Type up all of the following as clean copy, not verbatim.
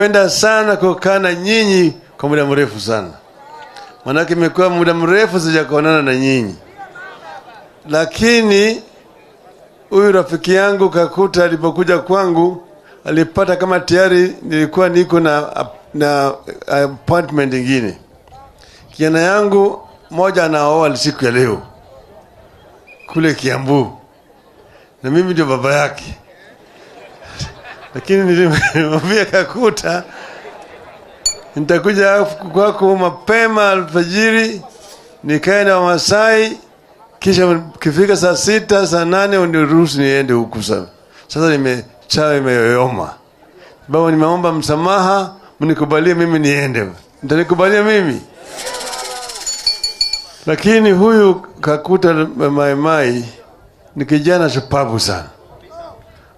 Penda sana kukaa na nyinyi kwa muda mrefu sana. Manake imekuwa muda mrefu sijakuonana na nyinyi. Lakini huyu rafiki yangu Kakuta alipokuja kwangu alipata kama tayari nilikuwa niko na appointment nyingine. Kijana yangu moja anaoa siku ya leo kule Kiambu. Na mimi ndio baba yake. Lakini nilimwambia Kakuta nitakuja kwako mapema alfajiri nikae na Wamasai, kisha kifika saa 6 saa 8 uniruhusu niende huku sasa. Sasa imeyoyoma. Baba, nimeomba msamaha, mnikubalie mimi niende. Mtanikubalia mimi? Lakini huyu Kakuta Mai ni kijana shupavu sana.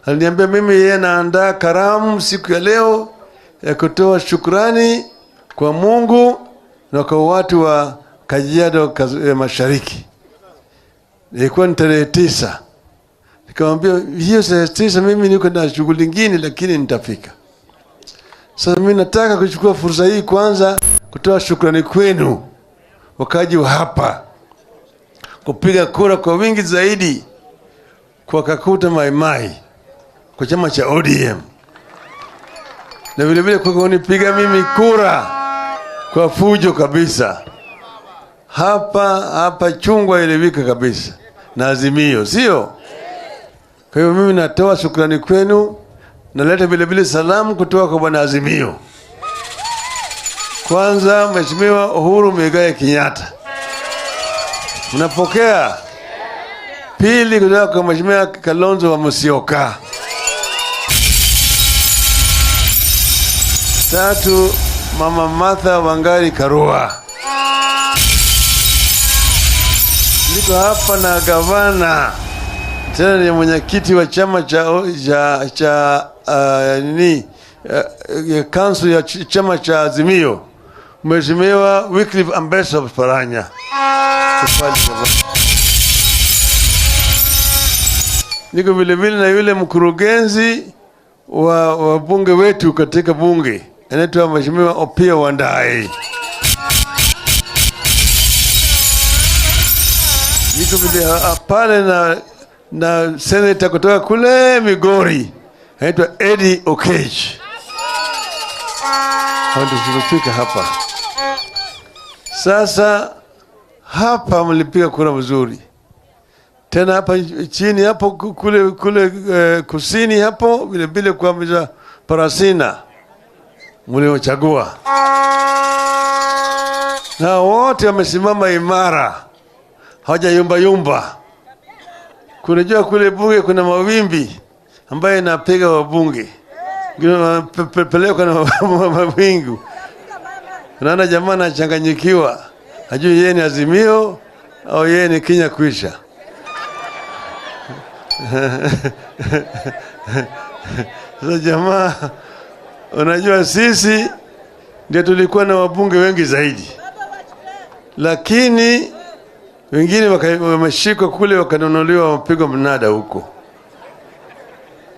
Aliniambia mimi yeye anaandaa karamu siku ya leo ya kutoa shukrani kwa Mungu na kwa watu wa Kajiado Mashariki. Ilikuwa ni tarehe 9. Nikamwambia hiyo tarehe 9 mimi niko na shughuli nyingine lakini nitafika. Sasa mimi nataka kuchukua fursa hii kwanza kutoa shukrani kwenu wakaji wa hapa, kupiga kura kwa wingi zaidi kwa Kakuta Mai kwa chama cha ODM, na vile vile kwa kunipiga mimi kura kwa fujo kabisa. Hapa chungwa ilivika kabisa na Azimio, sio? Kwa hiyo mimi natoa shukrani kwenu, naleta vile vile salamu kutoka kwa bwana Azimio. Kwanza Mheshimiwa Uhuru Muigai Kenyatta, mnapokea? Pili kutoka kwa Mheshimiwa Kalonzo wa Musyoka. 3 Mama Martha Wangari Karua. Niko hapa na gavana tena ni mwenyekiti wa chama cha council ya chama cha Azimio, Mheshimiwa Wycliffe Ambassador Paranya. Niko vile vile na yule mkurugenzi wa bunge wetu katika bunge, anaitwa Mheshimiwa Opiyo Wandayi. Niko vile pale na senator kutoka kule Migori, anaitwa Eddie Okech. Tunafika hapa. Sasa hapa mlipiga kura mzuri. Tena hapa chini hapo kule kusini hapo vile vile kwa mja Parasina mliochagua. Na wote wamesimama imara. Hawajayumba yumba. Kunajua kule bunge kuna mawimbi ambaye inapiga wabunge. Peleka na mawingu. Unaona jamaa anachanganyikiwa. Hajui yeye ni Azimio au yeye ni Kenya Kwisha. Sasa jamaa, unajua sisi ndio tulikuwa na wabunge wengi zaidi. Lakini wengine wameshikwa kule wakanunuliwa wapigwa mnada huko.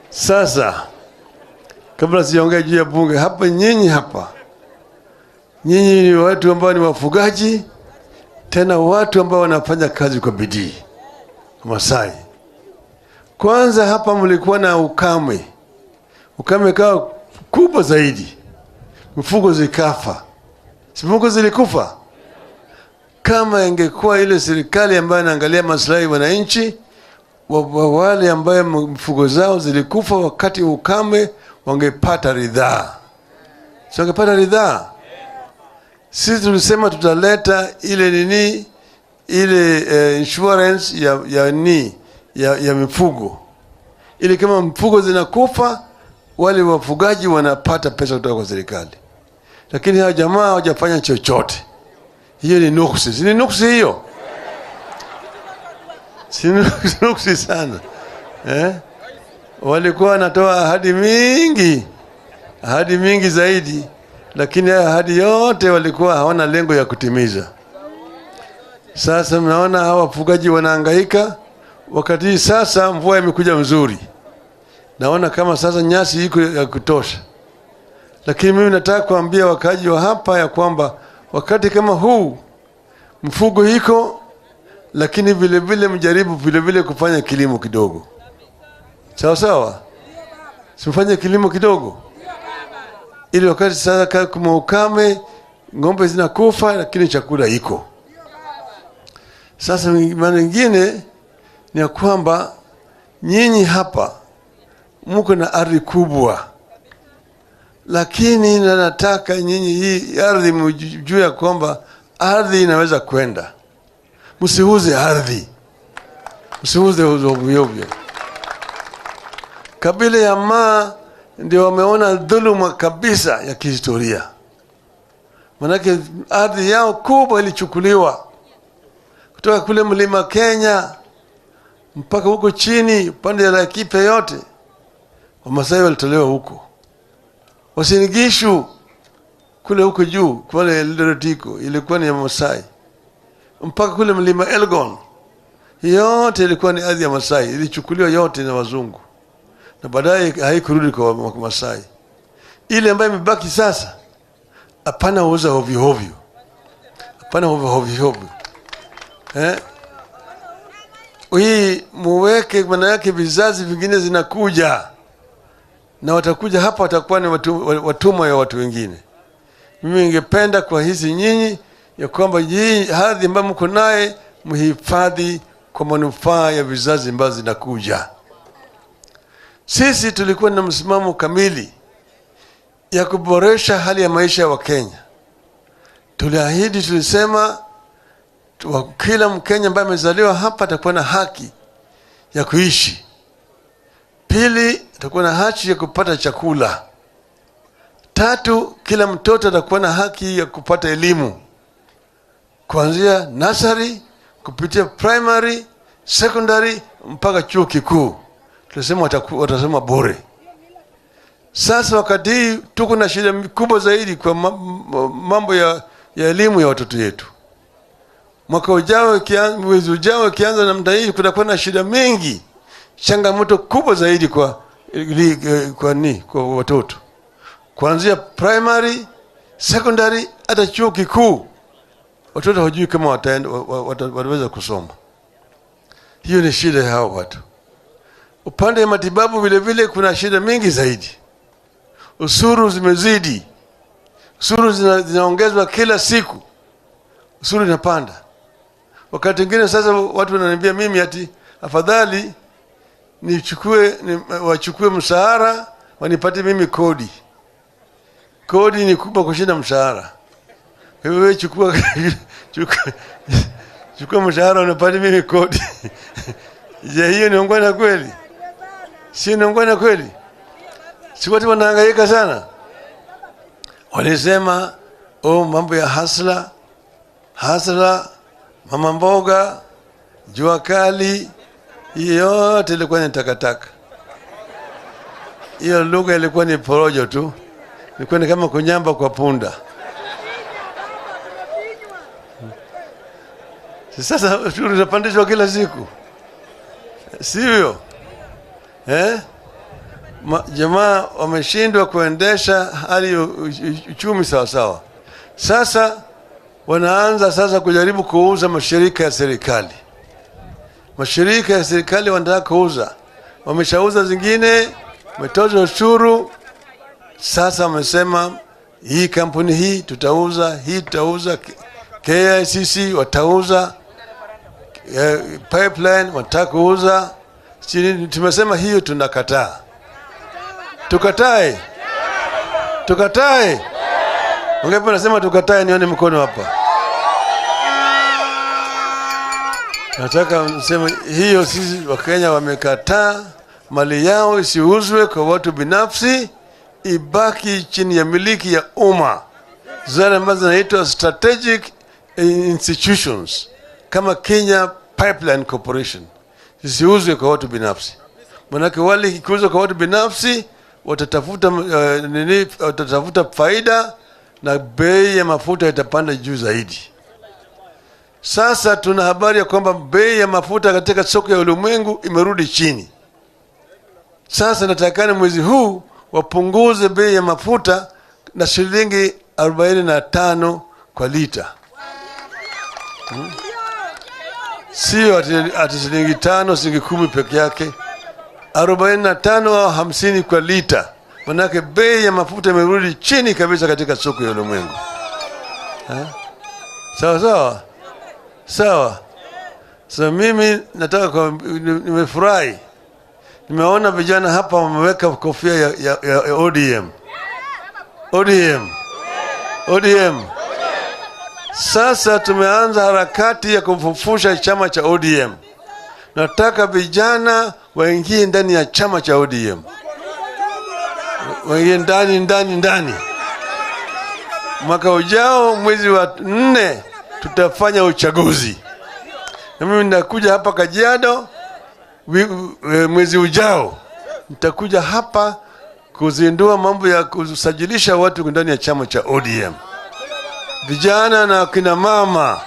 Sasa kabla sijaongea juu ya bunge hapa, nyinyi ni watu ambao ni wafugaji, tena watu ambao wanafanya kazi kwa bidii. Masai. Kwanza hapa mlikuwa na ukame. Ukame kawa kubwa zaidi. Mifugo zikafa. Mifugo zilikufa. Kama ingekuwa ile serikali ambayo inaangalia maslahi ya wananchi, wale ambao mifugo zao zilikufa wakati ukame wangepata ridhaa. Sio wangepata ridhaa. Sisi tulisema tutaleta ile insurance ya mifugo. Ili kama mifugo zinakufa, wale wafugaji wanapata pesa kutoka kwa serikali. Lakini hao jamaa hawajafanya chochote. Hiyo ni nuksi. Si nuksi hiyo? Si nuksi sana. Walikuwa wanatoa ahadi mingi zaidi, lakini ahadi yote walikuwa hawana lengo ya kutimiza. Sasa mnaona hawa wafugaji wanahangaika. Wakati sasa mvua imekuja mzuri. Naona kama sasa nyasi iko ya kutosha. Lakini mimi nataka kuambia wakaji wa hapa ya kwamba wakati kama huu mfugo iko, lakini vile vile mjaribu vile vile kufanya kilimo kidogo. Sawa sawa? Simfanye kilimo kidogo. Ili wakati sasa kama ukame, ng'ombe zinakufa lakini chakula iko. Sasa maana nyingine ni ya kwamba nyinyi hapa mko na ardhi kubwa. Lakini nataka nyinyi hii ardhi mjue ya kwamba ardhi inaweza kwenda. Msiuze ardhi. Msiuze ovyo. Kabila ya Maa ndio wameona dhuluma kabisa ya kihistoria. Manake ardhi yao kubwa ilichukuliwa kutoka kule mlima Kenya mpaka huko chini pande ya Laikipia yote. Wamasai walitolewa huko. Uasin Gishu kule huko juu kule Eldoretiko ilikuwa ni ya Masai. Mpaka kule mlima Elgon yote ilikuwa ni ardhi ya Masai, ilichukuliwa yote na wazungu. Na baadaye haikurudi kwa Masai. Ile ambayo imebaki sasa hapana uza ovyo. Hapana ovyo. Hii muweke maana yake vizazi vingine zinakuja. Na watakuja hapa watakuwa ni watumwa ya watu wengine. Mimi ningependa kwa hizi nyinyi ya kwamba hii ardhi ambayo mko naye mhifadhi kwa manufaa ya vizazi ambazo zinakuja. Sisi tulikuwa na msimamo kamili ya kuboresha hali ya maisha ya Wakenya. Tuliahidi, tulisema kila Mkenya ambaye amezaliwa hapa atakuwa na haki ya kuishi. Pili, atakuwa na haki ya kupata chakula. Tatu, kila mtoto atakuwa na haki ya kupata elimu. Kuanzia nursery, kupitia primary, secondary, mpaka chuo kikuu. Tulisema watasema bure. Sasa wakati hii tuko na shida kubwa zaidi kwa mambo ya elimu ya watoto wetu. Mwaka ujao mwezi ujao kianza namna hii kutakuwa na shida mingi. Changamoto kubwa zaidi kwa watoto. Kuanzia primary, secondary, hata chuo kikuu. Watoto hawajui kama wataweza kusoma. Hiyo ni shida ya hao watu. Upande wa matibabu vile vile kuna shida mingi zaidi. Ushuru zimezidi. Ushuru zinaongezwa kila siku. Ushuru inapanda. Wakati mwingine sasa watu wananiambia mimi ati afadhali wachukue mshahara wanipatie mimi kodi. Kodi ni kubwa kushinda mshahara. Wewe chukua mshahara unipatie mimi kodi. Je, hiyo ni ongwana kweli? Si ni ongwana kweli? Si watu wanahangaika sana. Walisema mambo ya hasla, mama mboga, jua kali, yote ilikuwa ni takataka. Hiyo lugha ilikuwa ni porojo tu. Ilikuwa ni kama kunyamba kwa punda. Sasa ushuru unapandishwa kila siku. Sivyo? Jamaa wameshindwa kuendesha hali uchumi sawa sawa. Sasa wanaanza sasa kujaribu kuuza mashirika ya serikali. Mashirika ya serikali wanataka kuuza. Wameshauza zingine, wametoza ushuru. Sasa wamesema hii kampuni hii tutauza, KICC watauza, pipeline wataka kuuza. Tumesema hiyo tunakataa. Tukatae. Ungepo nasema tukatae, nione mkono hapa. Nataka niseme hiyo sisi Wakenya wamekataa mali yao isiuzwe kwa watu binafsi, ibaki chini ya miliki ya umma. Zile ambazo zinaitwa strategic institutions kama Kenya Pipeline Corporation zisiuzwe kwa watu binafsi. Manake wale ikiuzwa kwa watu binafsi watatafuta faida na bei ya mafuta itapanda juu zaidi. Sasa tuna habari ya kwamba bei ya mafuta katika soko ya ulimwengu imerudi chini. Sasa natakana mwezi huu wapunguze bei ya mafuta na shilingi 45 kwa lita. Sio ati shilingi 5, shilingi 10 peke yake. 45 au 50 kwa lita. Manake bei ya mafuta imerudi chini kabisa katika soko ya ulimwengu. Sawa sawa. Sawa. Sasa mimi nataka nimefurahi. Nimeona vijana hapa wameweka kofia ya ODM. ODM. Sasa tumeanza harakati ya kufufusha chama cha ODM. Nataka vijana waingie ndani ya chama cha ODM. Waingie ndani. Mwaka ujao mwezi wa 4 tutafanya uchaguzi. Na mimi nitakuja hapa Kajiado mwezi ujao. Nitakuja hapa kuzindua mambo ya kusajilisha watu ndani ya chama cha ODM. Vijana na kina mama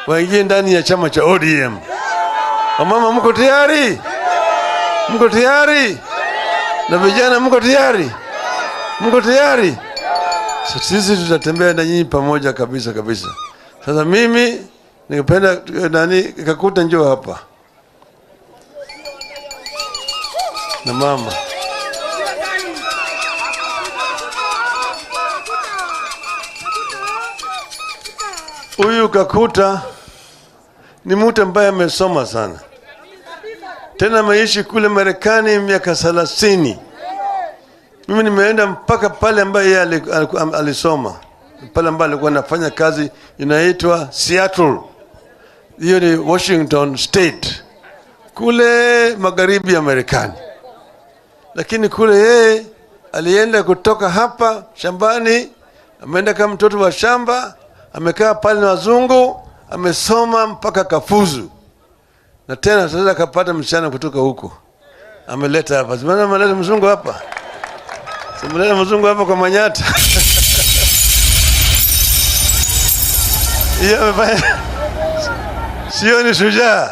waingie ndani ya chama cha ODM. Wamama mko tayari? Mko tayari? Na vijana mko tayari? Mko tayari? Sisi tutatembea na nyinyi pamoja kabisa. Sasa mimi ningependa Kakuta njoo hapa. Na mama. Huyu Kakuta ni mtu ambaye amesoma sana. Tena ameishi kule Marekani miaka 30. Mimi nimeenda mpaka pale ambaye yeye alisoma. Pale ambapo alikuwa anafanya kazi inaitwa Seattle. Hiyo ni Washington State. Kule magharibi ya Marekani. Lakini kule yeye alienda kutoka hapa shambani, ameenda kama mtoto wa shamba, amekaa pale na wazungu, amesoma mpaka kafuzu. Na tena sasa akapata msichana kutoka huko. Ameleta hapa. Simana ameleta mzungu hapa. Simuleta mzungu hapa kwa Manyata. Yeye amefanya. Sio ni shujaa.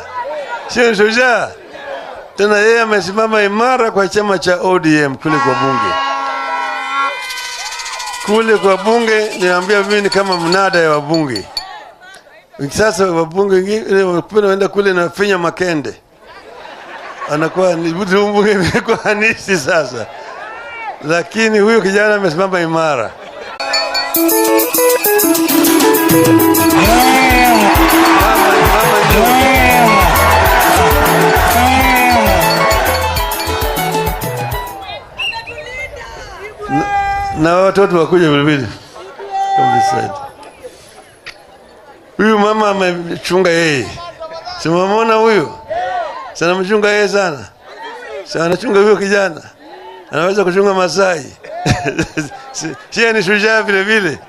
Tena yeye amesimama imara kwa chama cha ODM kule kwa bunge. Kule kwa bunge niambia mimi ni kama mnada ya wabunge. Sasa wabunge wengine wanaenda kule na finya makende. Anakuwa ni bunge kwa hanisi sasa. Lakini huyo kijana amesimama imara. Na watoto wakuja vile. Huyu mama amechunga yeye. Simamona huyu. Sana mchunga yeye sana. Sana anachunga huyo kijana. Anaweza kuchunga Masai. Sio ni shujaa vile.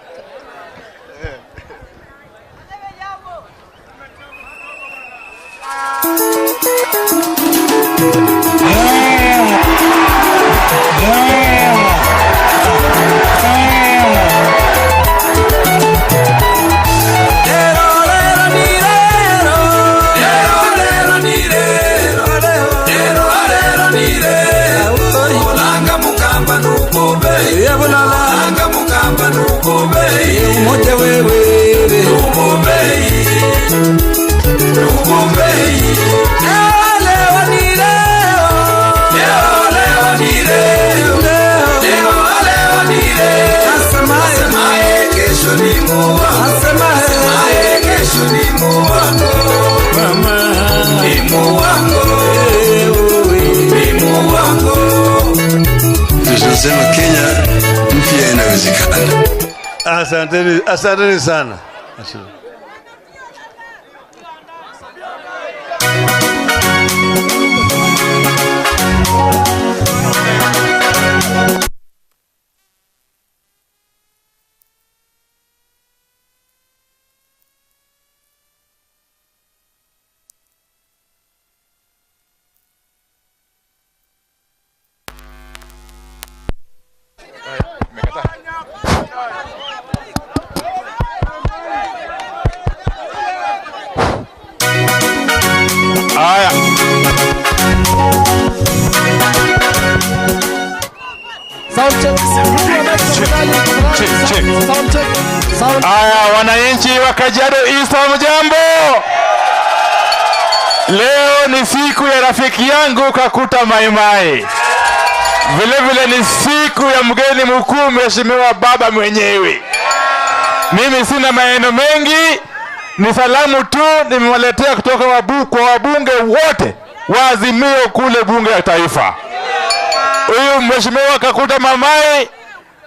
Umoja wewe tunasema Kenya mpya inawezekana. Asanteni sana. check. Aya, wananchi wa Kajiado East, hamjambo? Leo ni siku ya rafiki yangu Kakuta Maimai. Vile vile ni siku ya mgeni mkuu mheshimiwa baba mwenyewe. Mimi sina maneno mengi, ni salamu tu nimewaletea kutoka kwa wabunge wote wa Azimio kule bunge la taifa. Huyu mheshimiwa Kakuta Maimai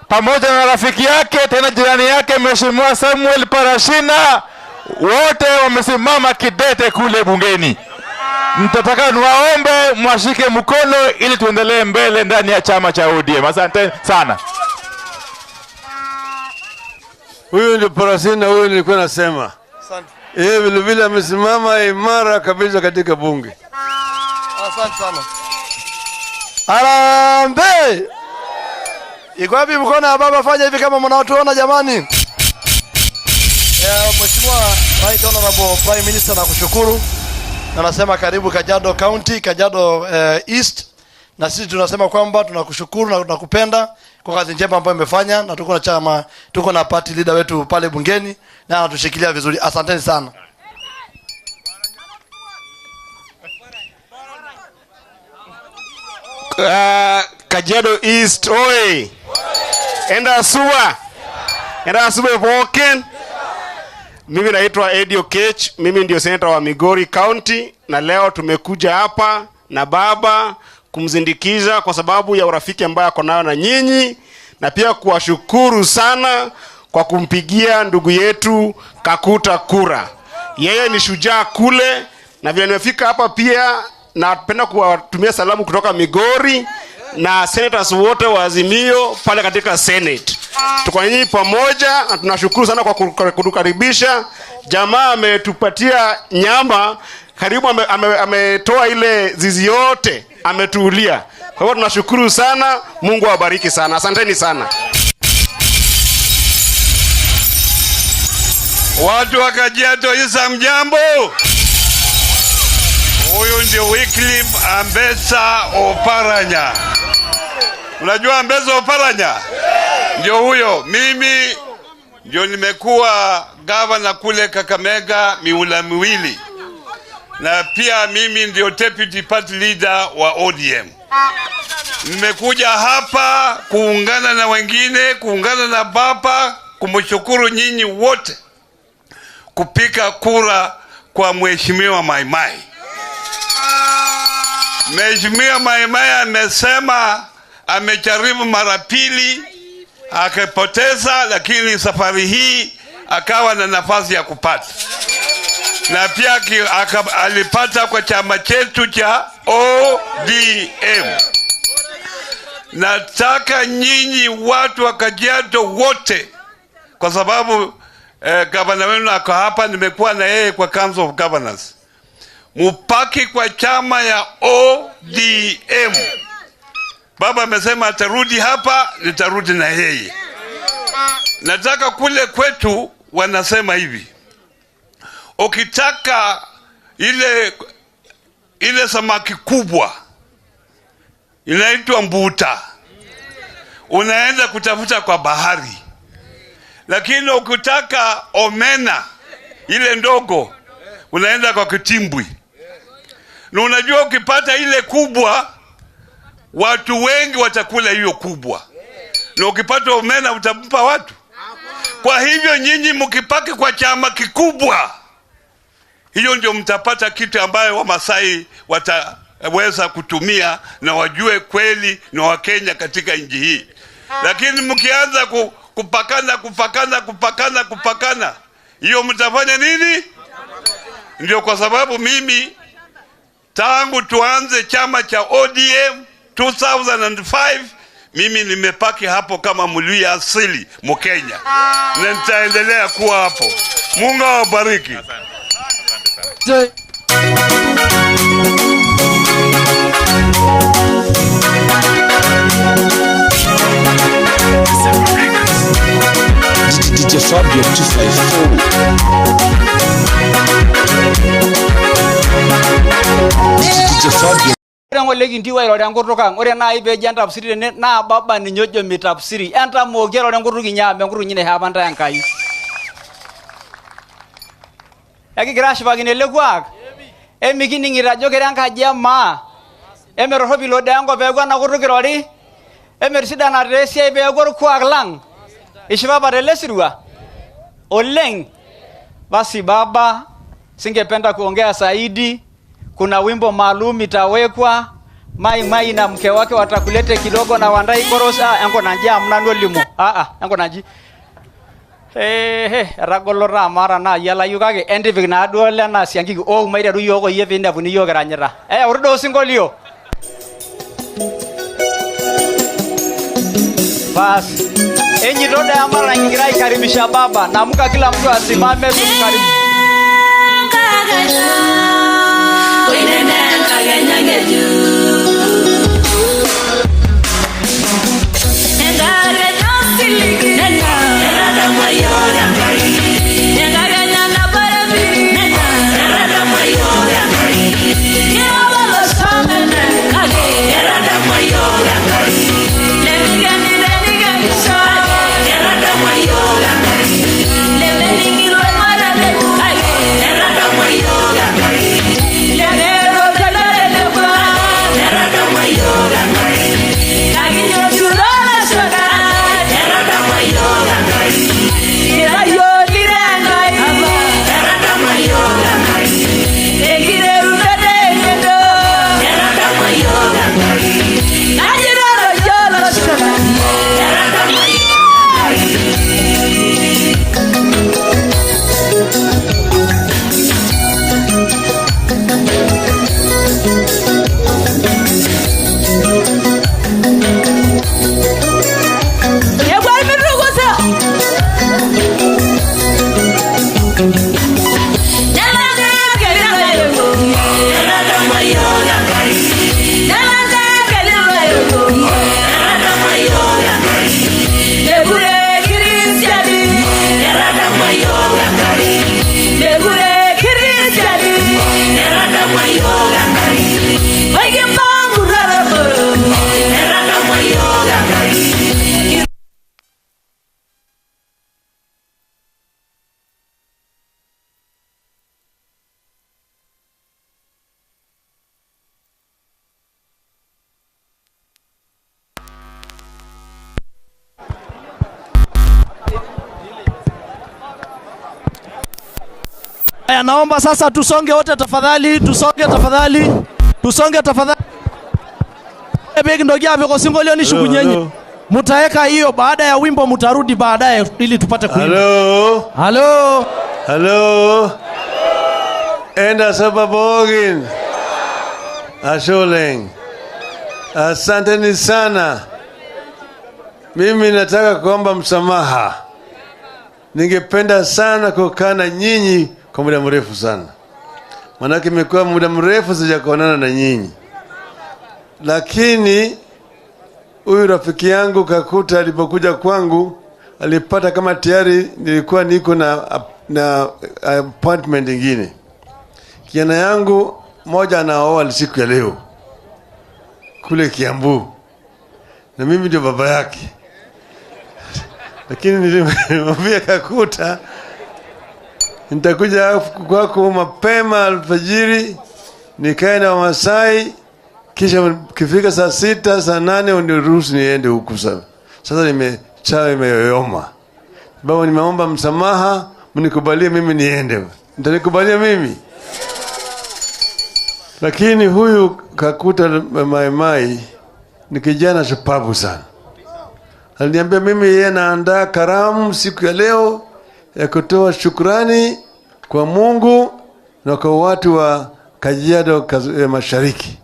pamoja na rafiki yake tena jirani yake mheshimiwa Samuel Parashina, wote wamesimama kidete kule bungeni. Nitataka niwaombe mwashike mkono ili tuendelee mbele ndani ya chama cha ODM. Asante sana. Huyu ndio Parashina, huyu nilikuwa nasema. Asante. Yeye vile vile amesimama imara kabisa katika bunge. Asante sana. Harambee! Iko wapi mkono ya baba? Fanya hivi kama mnaotuona jamani. Mheshimiwa Right Honorable Prime Minister, nakushukuru. Na nasema karibu Kajiado County, Kajiado East. Na sisi tunasema kwamba tunakushukuru na tunakupenda kwa kazi njema ambayo umefanya, na tuko na chama, tuko na party leader wetu pale bungeni na anatushikilia vizuri. Asanteni sana. Kajiado East oi. Enda suwa Walken. Mimi naitwa Eddie Okech, mimi ndio senator wa Migori County, na leo tumekuja hapa na baba kumzindikiza kwa sababu ya urafiki ambaye ako nayo na nyinyi, na pia kuwashukuru sana kwa kumpigia ndugu yetu Kakuta kura. Yeye ni shujaa kule, na vile nimefika hapa pia napenda kuwatumia salamu kutoka Migori na senators wote wa Azimio pale katika Senate. Tuko nyinyi pamoja na tunashukuru sana kwa kutukaribisha. Jamaa ametupatia nyama, karibu ametoa ile zizi yote, ametuulia. Kwa hivyo tunashukuru sana, Mungu awabariki sana. Asanteni sana. Watu wa Kajiado East, mjambo. Huyu ndio Wycliffe Ambetsa Oparanya. Unajua Ambetsa Oparanya? Ndio huyo. Mimi ndio nimekuwa gavana kule Kakamega miula miwili. Na pia mimi ndio deputy party leader wa ODM. Nimekuja hapa kuungana na wengine, kuungana na baba, kumshukuru nyinyi wote kupiga kura kwa mheshimiwa Maimai. Mheshimiwa Maimai amesema amejaribu mara pili akapoteza, lakini safari hii akawa na nafasi ya kupata, na pia alipata kwa chama chetu cha ODM. Nataka nyinyi watu wa Kajiado wote, kwa sababu gavana wenu ako hapa, nimekuwa na yeye kwa Council of Governors, mupaki kwa chama ya ODM. Baba amesema atarudi hapa, nitarudi na yeye. Nataka kule kwetu wanasema hivi, ukitaka ile samaki kubwa inaitwa mbuta, unaenda kutafuta kwa bahari. Lakini ukitaka omena ile ndogo, unaenda kwa kitimbwi. Na unajua ukipata ile kubwa, watu wengi watakula hiyo kubwa. Na ukipata omena utampa watu. Kwa hivyo nyinyi mkipaki kwa chama kikubwa, hiyo ndio mtapata kitu ambayo Wamasai wataweza kutumia na wajue kweli ni Wakenya katika nchi hii. Lakini mkianza kupakana, hiyo mtafanya nini? Ndio kwa sababu mimi tangu tuanze chama cha ODM 2005 mimi nimepaki hapo kama Mluya asili Mkenya, na nitaendelea kuwa hapo. Mungu awabariki. DJ Fabio 254. DJ Fabio. ngoleki ndiwa ilo renkutukang ore nai peji entapsiri na baba ninyojo mitapsiri entamoki ilo renkutuki nyame nkutu nyine hapa nta enkai ekigira ashipakino ele kuak emikining'ito ajo kire enkaji emaa emetorropi ilo dengo peeku ena kutuk irori emetisidanate esiai peeku orkuak lang ishipapate ele sirua oleng basi baba singependa kuongea zaidi. Kuna wimbo maalum itawekwa mai na mke wake watakulete kidogo na Wandai Korosa engo nanji amna nolimo engo nanji ragolora mara na yala yukake endipik na duo lena siankiki maiteru yoko yie pinepuni yoko eranyita urdo singolio bas enyito dayamara ngira ikaribisha baba naamka kila mtu asimame tumkaribu Naomba sasa tusonge wote tafadhali, tusonge tafadhali. Begi ndogia hapo singolio ni shukunyenye. Mutaeka hiyo baada ya wimbo mutarudi baadaye ili tupate kuimba. Hello. Enda sababogin. Asholeng. Asanteni sana. Mimi nataka kuomba msamaha. Ningependa sana kukaa na nyinyi kwa muda mrefu sana. Manake imekuwa muda mrefu sijakuonana na nyinyi. Lakini huyu rafiki yangu Kakuta alipokuja kwangu alipata kama tayari nilikuwa niko na appointment nyingine. Kijana yangu moja anaoa siku ya leo kule Kiambu. Na mimi ndio baba yake. Lakini nilimwambia Kakuta nitakuja kwako mapema alfajiri nikae na Wamasai kisha kifika saa 6 saa 8 uniruhusu niende huku sasa. Sasa imeyoyoma. Baba nimeomba msamaha, mnikubalie mimi niende. Mtanikubalia mimi? Lakini huyu Kakuta Mai ni kijana shupavu sana. Aliniambia mimi yeye anaandaa karamu siku ya leo ya kutoa shukrani kwa Mungu na kwa watu wa Kajiado Mashariki.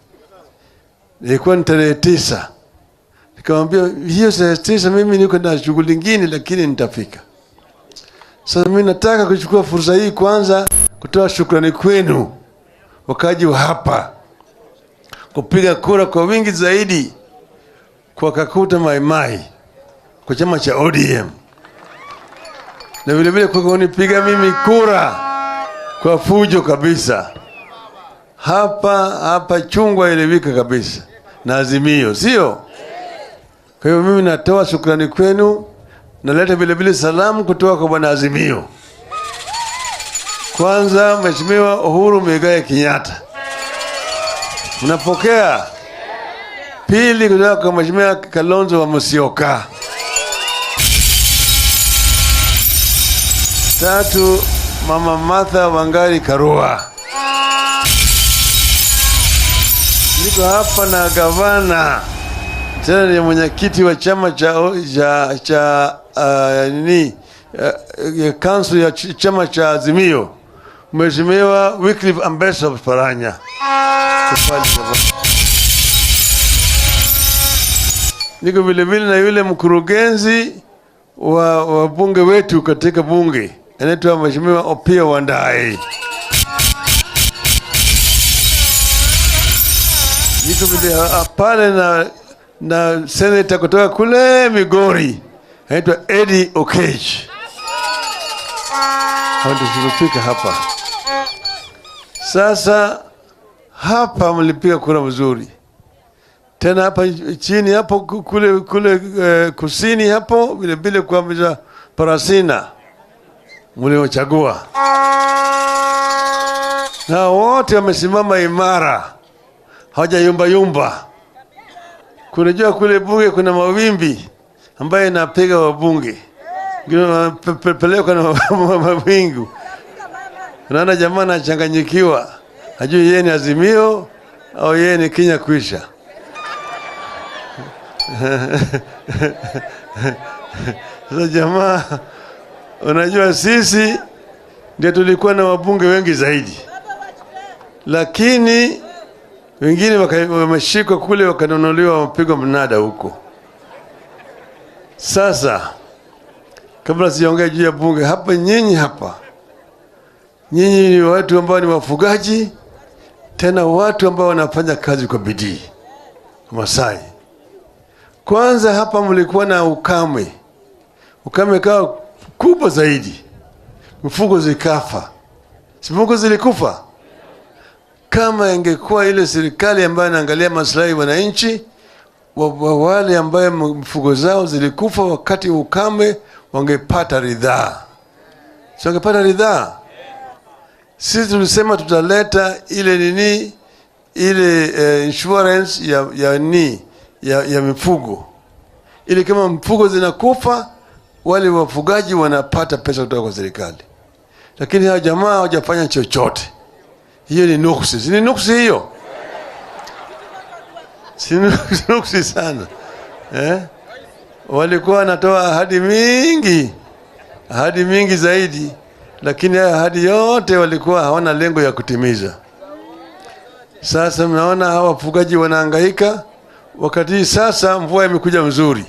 Ilikuwa ni tarehe 9. Nikamwambia hiyo tarehe 9 mimi niko na shughuli nyingine lakini nitafika. Sasa mimi nataka kuchukua fursa hii kwanza kutoa shukrani kwenu wakaji wa hapa. Kupiga kura kwa wingi zaidi kwa Kakuta Mai kwa chama cha ODM. Na vile vile kwa kunipiga mimi kura kwa fujo kabisa. hapa chungwa ilewika kabisa na Azimio, sio? Kwa hiyo mimi natoa shukrani kwenu, naleta vile vile salamu kutoka kwa bwana Azimio. Kwanza Mheshimiwa Uhuru Muigai Kenyatta, mnapokea. Pili kutoka kwa Mheshimiwa Kalonzo Musyoka. Tatu Mama Martha Wangari Karua. Niko hapa na gavana tena ni mwenyekiti wa chama council ya chama cha Azimio, Mheshimiwa Wycliffe Ambassador Paranya. Niko vile vile na yule mkurugenzi wa bunge wetu katika bunge, anaitwa Mheshimiwa Opiyo Wandayi. Niko vile pale na senator kutoka kule Migori, anaitwa Eddie Okech. Tunafika hapa sasa. Hapa mlipiga kura mzuri. Tena hapa chini hapo kule kusini hapo vile vile kwa Parasina mliochagua, na wote wamesimama imara, hawajayumba yumba. Kunajua kule bunge kuna mawimbi ambayo inapiga wabunge, pelekwa na mawingu. Unaona jamaa anachanganyikiwa, hajui yeye ni Azimio au yeye ni Kenya Kwisha. Sasa jamaa, unajua sisi ndio tulikuwa na wabunge wengi zaidi, lakini wengine wameshikwa kule wakanunuliwa wapigwa mnada huko. Sasa kabla sijaongea juu ya bunge hapa, nyinyi ni watu ambao ni wafugaji, tena watu ambao wanafanya kazi kwa bidii. Masai, kwanza hapa mlikuwa na ukame kawa kubwa zaidi, mifugo zikafa. Mifugo zilikufa. Kama ingekuwa ile serikali ambayo inaangalia maslahi ya wananchi, wale ambaye mifugo zao zilikufa wakati ukame, wangepata ridhaa. Sio wangepata ridhaa. Sisi tulisema tutaleta ile insurance ya mifugo, ili kama mifugo zinakufa wale wafugaji wanapata pesa kutoka kwa serikali. Lakini hao jamaa hawajafanya chochote. Hiyo ni nuksi. Si ni nuksi hiyo? Si nuksi sana. Walikuwa wanatoa ahadi mingi zaidi, lakini ahadi yote walikuwa hawana lengo ya kutimiza. Sasa mnaona hawa wafugaji wanahangaika, wakati sasa mvua imekuja mzuri.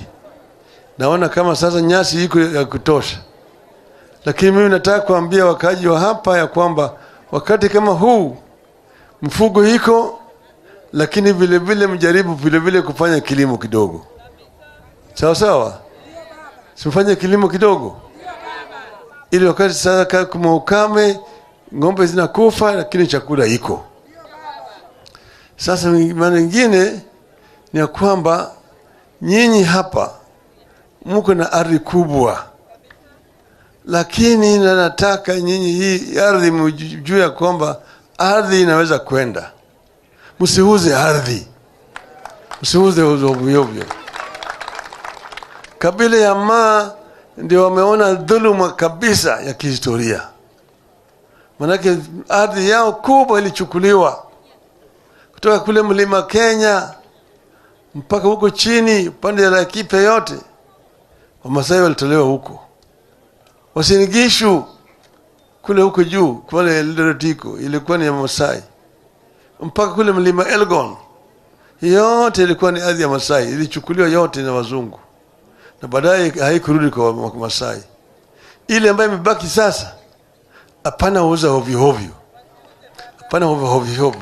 Naona kama sasa nyasi iko ya kutosha. Lakini mimi nataka kuambia wakaji wa hapa ya kwamba wakati kama huu mfugo iko, lakini vile vile mjaribu vile vile kufanya kilimo kidogo. Sawa sawa? Sifanye kilimo kidogo. Ili wakati sasa kama ukame, ng'ombe zinakufa lakini chakula iko. Sasa maana nyingine ni ya kwamba nyinyi hapa mko na ardhi kubwa, lakini nataka nyinyi hii ardhi mjue ya kwamba ardhi inaweza kwenda. Msiuze ardhi, msiuze ovyo. Kabila ya Maa ndio wameona dhuluma kabisa ya kihistoria. Manake ardhi yao kubwa ilichukuliwa kutoka kule mlima Kenya mpaka huko chini pande ya Laikipia yote. Wamasai walitolewa huko. Uasin Gishu kule huko juu kule Eldoretiko ilikuwa ni ya Masai. Mpaka kule mlima Elgon yote ilikuwa ni ardhi ya Masai, ilichukuliwa yote na wazungu. Na baadaye haikurudi kwa Masai. Ile ambayo imebaki sasa, hapana uza ovyo. Hapana ovyo.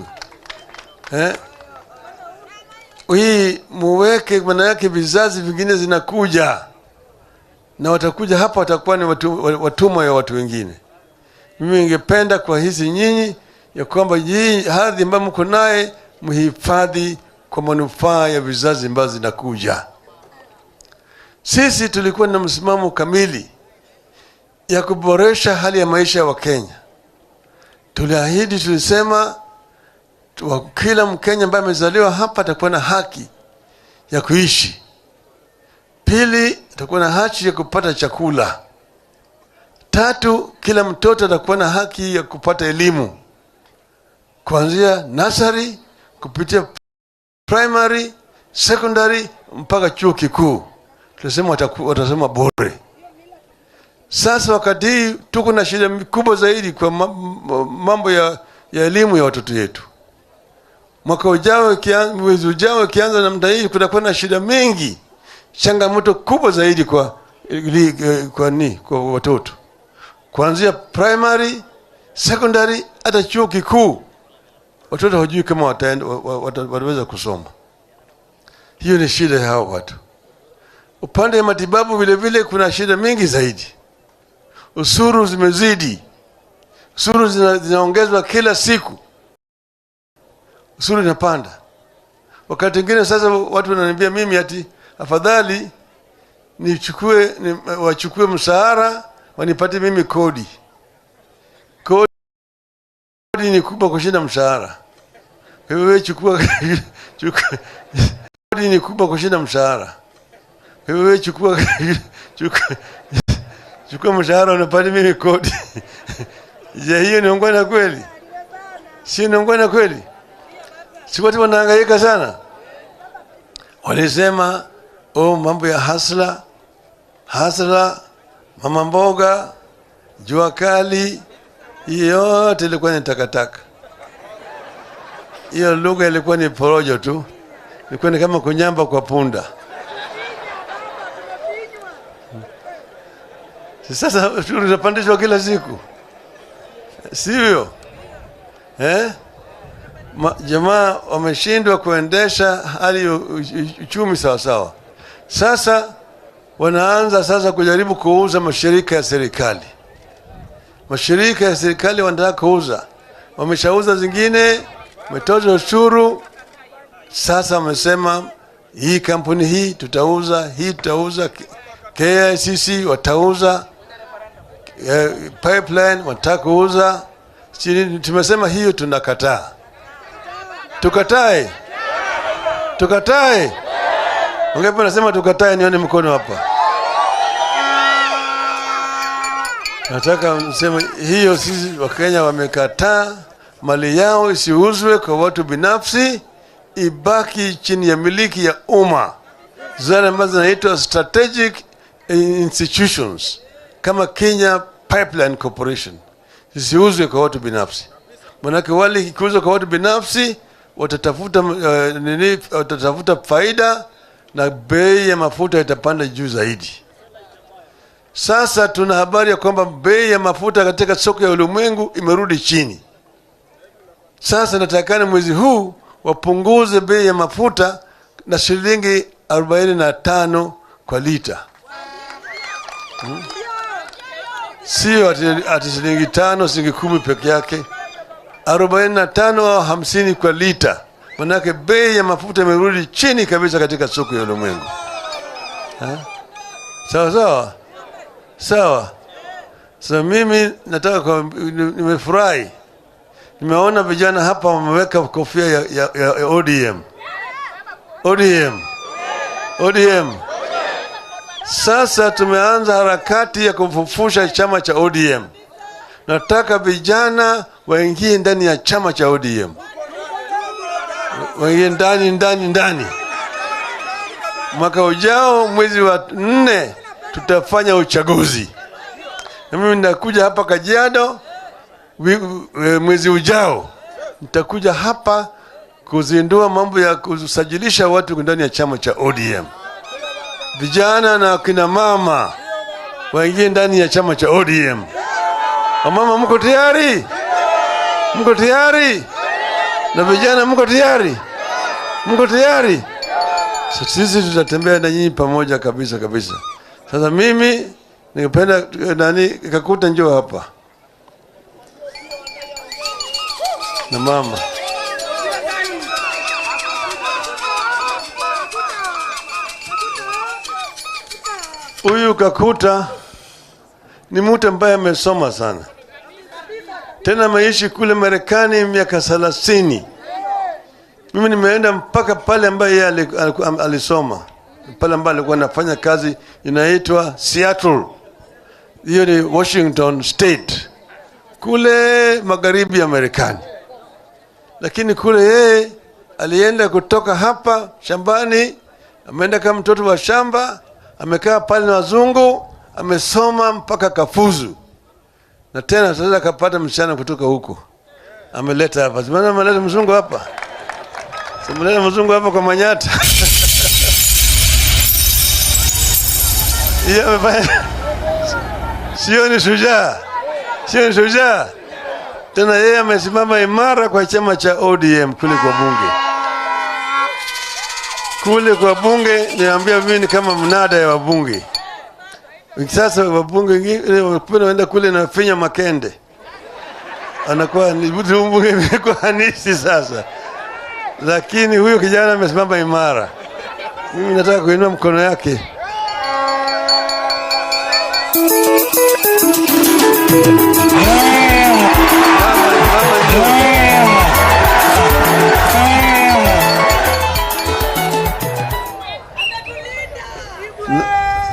Hii muweke, maana yake vizazi vingine zinakuja. Na watakuja hapa watakuwa ni watumwa ya watu wengine. Mimi ningependa kwa hizi nyinyi ya kwamba hii ardhi ambayo mko naye mhifadhi kwa manufaa ya vizazi ambazo zinakuja. Sisi tulikuwa na msimamo kamili ya kuboresha hali ya maisha ya Wakenya. Tuliahidi, tulisema kila Mkenya ambaye amezaliwa hapa atakuwa na haki ya kuishi. Pili, atakuwa na haki ya kupata chakula. Tatu, kila mtoto atakuwa na haki ya kupata elimu kuanzia nursery kupitia primary, secondary mpaka chuo kikuu. Tulisema watasema bure. Sasa wakati hii tuko na shida kubwa zaidi kwa mambo ya elimu ya watoto wetu. Mwaka ujao, mwezi ujao kianza namna hii, kutakuwa na shida mingi, changamoto kubwa zaidi kwa watoto. Kuanzia primary, secondary hata chuo kikuu. Watoto hawajui kama wataweza kusoma. Hiyo ni shida ya hao watu. Upande wa matibabu vile vile kuna shida mingi zaidi. Ushuru zimezidi. Ushuru zinaongezwa kila siku. Ushuru inapanda. Wakati mwingine sasa watu wananiambia mimi ati afadhali wachukue mshahara wanipate mimi kodi. Kodi ni kubwa kushinda mshahara. Wewe chukua kodi ni kubwa kushinda mshahara. Wewe chukua mshahara unapata mimi kodi. Je, hiyo ni ungwana kweli? Si ni ungwana kweli? Si watu wanahangaika sana. Walisema mambo ya hasla, mama mboga, jua kali, yote ilikuwa ni takataka. Hiyo lugha ilikuwa ni porojo tu. Ilikuwa ni kama kunyamba kwa punda. Sasa ushuru unapandishwa kila siku. Sivyo? Jamaa wameshindwa kuendesha hali uchumi sawa sawa. Sasa wanaanza kujaribu kuuza mashirika ya serikali. Mashirika ya serikali wanataka kuuza. Wameshauza zingine, wametoza ushuru. Sasa wamesema hii kampuni hii tutauza, KICC watauza, pipeline wataka kuuza. Tumesema hiyo tunakataa. Tukatae. Ungepo nasema tukatae, nione mkono hapa. Nataka niseme hiyo, sisi Wakenya wamekataa mali yao isiuzwe kwa watu binafsi, ibaki chini ya miliki ya umma. Zile ambazo zinaitwa strategic institutions kama Kenya Pipeline Corporation zisiuzwe kwa watu binafsi. Manake wale ikiuzwa kwa watu binafsi watatafuta faida na bei ya mafuta itapanda juu zaidi. Sasa tuna habari ya kwamba bei ya mafuta katika soko ya ulimwengu imerudi chini. Sasa natakana mwezi huu wapunguze bei ya mafuta na shilingi 45 kwa lita. Sio ati shilingi 5, shilingi 10 peke yake. 45 au 50 kwa lita. Manake bei ya mafuta imerudi chini kabisa katika soko ya ulimwengu. Sawa. Sasa mimi nataka nimefurahi. Nimeona vijana hapa wameweka kofia ya ODM. Sasa tumeanza harakati ya kufufusha chama cha ODM. Nataka vijana waingie ndani ya chama cha ODM. Waingie ndani. Mwaka ujao mwezi wa 4 tutafanya uchaguzi. Na mimi nitakuja hapa Kajiado mwezi ujao. Nitakuja hapa kuzindua mambo ya kusajilisha watu ndani ya chama cha ODM. Vijana na kina mama waingie ndani ya chama cha ODM. Mama, mko tayari? Na vijana mko tayari? Sisi tutatembea na nyinyi pamoja kabisa. Sasa mimi ningependa Kakuta njoo hapa. na mama. Huyu Kakuta ni mtu ambaye amesoma sana, tena ameishi kule Marekani miaka 30. Mimi nimeenda mpaka pale ambaye yeye alisoma, pale ambaye alikuwa anafanya kazi inaitwa Seattle. Hiyo ni Washington State, kule magharibi ya Marekani. Lakini kule yeye alienda kutoka hapa shambani, ameenda kama mtoto wa shamba, amekaa pale na wazungu, amesoma mpaka kafuzu. Na tena sasa akapata msichana kutoka huko, ameleta hapa. Simana ameleta mzungu hapa. Simana mzungu hapa kwa Manyata. Yeye amefanya, sio ni shujaa. Sio ni shujaa. Tena yeye amesimama imara kwa chama cha ODM kule kwa bunge. Kule kwa bunge niambia mimi ni kama mnada ya wabunge. Sasa wabunge wengine wanaenda kule na finya makende. Anakuwa ni bunge kwa hanisi sasa. Lakini huyo kijana amesimama imara. Mimi nataka kuinua mkono yake.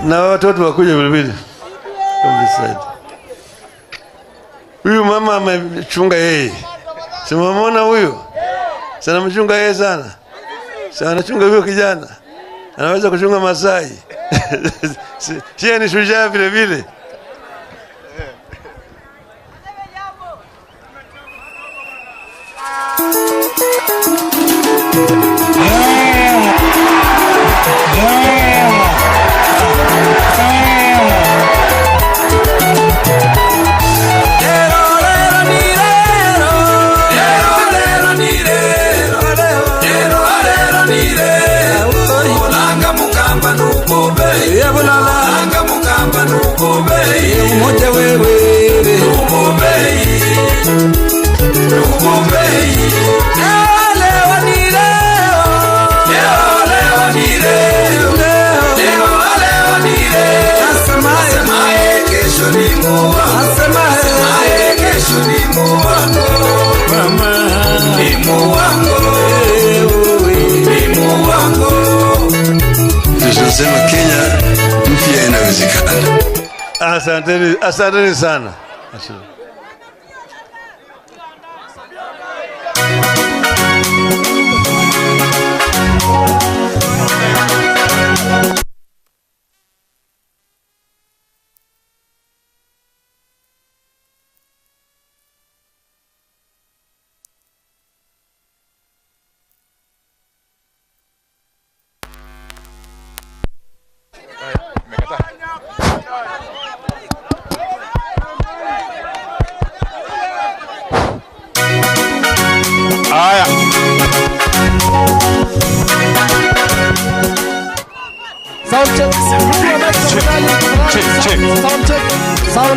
Na watoto wakuja vilevile. Huyu mama amechunga yeye. Simamona huyu. Sana mchunga yeye sana. Sana anachunga huyo kijana. Anaweza kuchunga Masai. Yeye ni shujaa vile vile. Tunasema Kenya mpya inawezekana. Asanteni sana.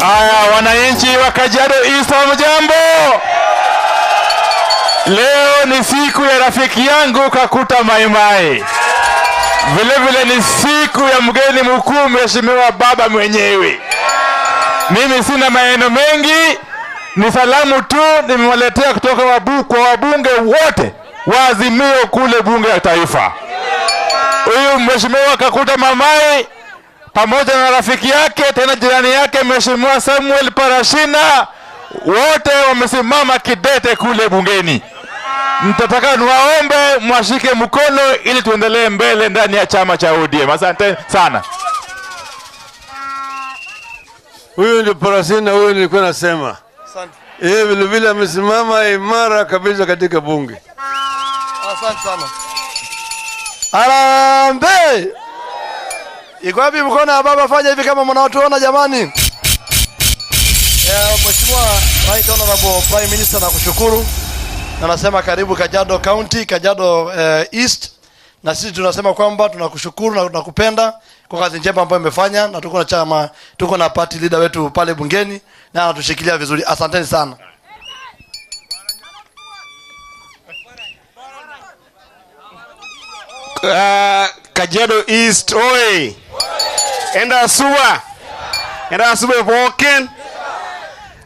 Aya, wananchi wa Kajiado East, hamjambo? Leo ni siku ya rafiki yangu Kakuta Maimai. Vile vile ni siku ya mgeni mkuu mheshimiwa baba mwenyewe. Mimi sina maneno mengi, ni salamu tu nimewaletea kutoka kwa wabunge wote wa Azimio kule bunge la taifa. Huyu mheshimiwa Kakuta Maimai pamoja na rafiki yake tena jirani yake mheshimiwa Samuel Parashina, wote wamesimama kidete kule bungeni. Nitataka niwaombe mwashike mkono ili tuendelee mbele ndani ya chama cha ODM. Asante sana. Huyu ndio Parashina, huyu nilikuwa nasema. Asante. Yeye vile vile amesimama imara kabisa katika bunge. Asante sana. Arambe! Iko wapi mkono ya baba? Fanya hivi kama mnaotuona jamani. Mheshimiwa Right Honorable Prime Minister, nakushukuru. Na nasema karibu Kajiado County, Kajiado East. Na sisi tunasema kwamba tunakushukuru na tunakupenda kwa kazi njema ambayo umefanya, na tuko na chama, tuko na party leader wetu pale bungeni na anatushikilia vizuri. Asanteni sana. Kajiado East oi. Enda Suba Poken.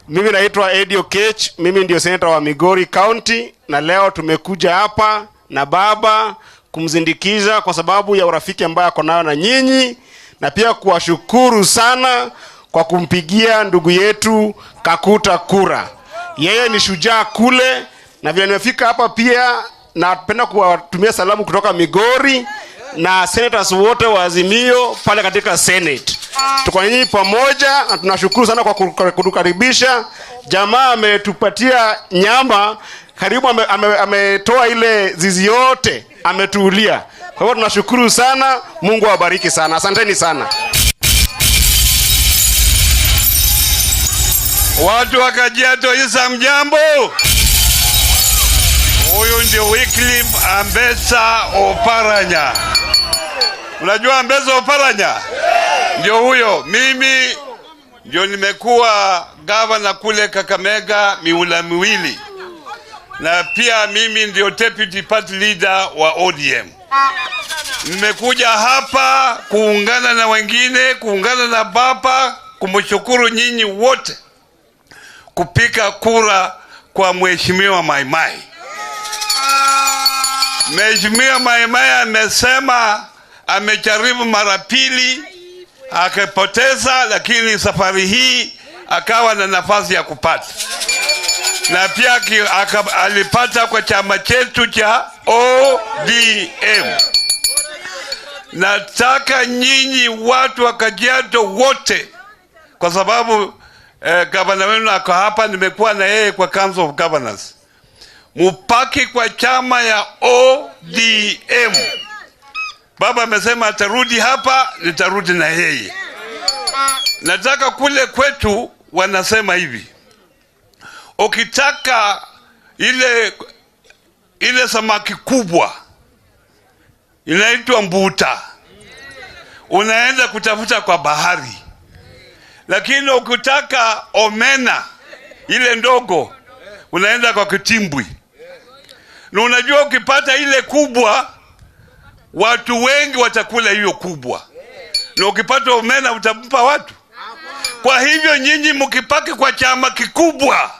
Mimi naitwa Eddie Okech, mimi ndio senator wa Migori County, na leo tumekuja hapa na baba kumzindikiza kwa sababu ya urafiki ambaye ako nayo na nyinyi, na pia kuwashukuru sana kwa kumpigia ndugu yetu Kakuta kura. Yeye ni shujaa kule, na vile nimefika hapa pia napenda kuwatumia salamu kutoka Migori na senators wote wa Azimio pale katika Senate. Tuko nyinyi pamoja na tunashukuru sana kwa kutukaribisha. Jamaa ametupatia nyama, karibu ametoa ile zizi yote, ametuulia. Kwa hivyo tunashukuru sana, Mungu awabariki sana. Asanteni sana. Watu wa Kajiado Isa, mjambo. Huyu ndio Wycliffe Ambetsa Oparanya. Unajua Ambetsa Oparanya? Ndio huyo. Mimi ndio nimekuwa gavana kule Kakamega miula miwili, na pia mimi ndio deputy party leader wa ODM. Nimekuja hapa kuungana na wengine, kuungana na baba, kumshukuru nyinyi wote kupiga kura kwa mheshimiwa Maimai. Mheshimiwa Maimai amesema amejaribu mara pili akapoteza, lakini safari hii akawa na nafasi ya kupata, na pia alipata kwa chama chetu cha ODM. Nataka nyinyi watu wa Kajiado wote, kwa sababu gavana wenu ako hapa, nimekuwa na yeye kwa Council of Governors, mupaki kwa chama ya ODM. Baba amesema atarudi hapa, nitarudi na yeye. Nataka kule kwetu wanasema hivi, ukitaka ile samaki kubwa inaitwa mbuta, unaenda kutafuta kwa bahari. Lakini ukitaka omena ile ndogo, unaenda kwa kitimbwi. Na unajua ukipata ile kubwa, watu wengi watakula hiyo kubwa. Na ukipata omena utampa watu. Kwa hivyo nyinyi mkipaki kwa chama kikubwa,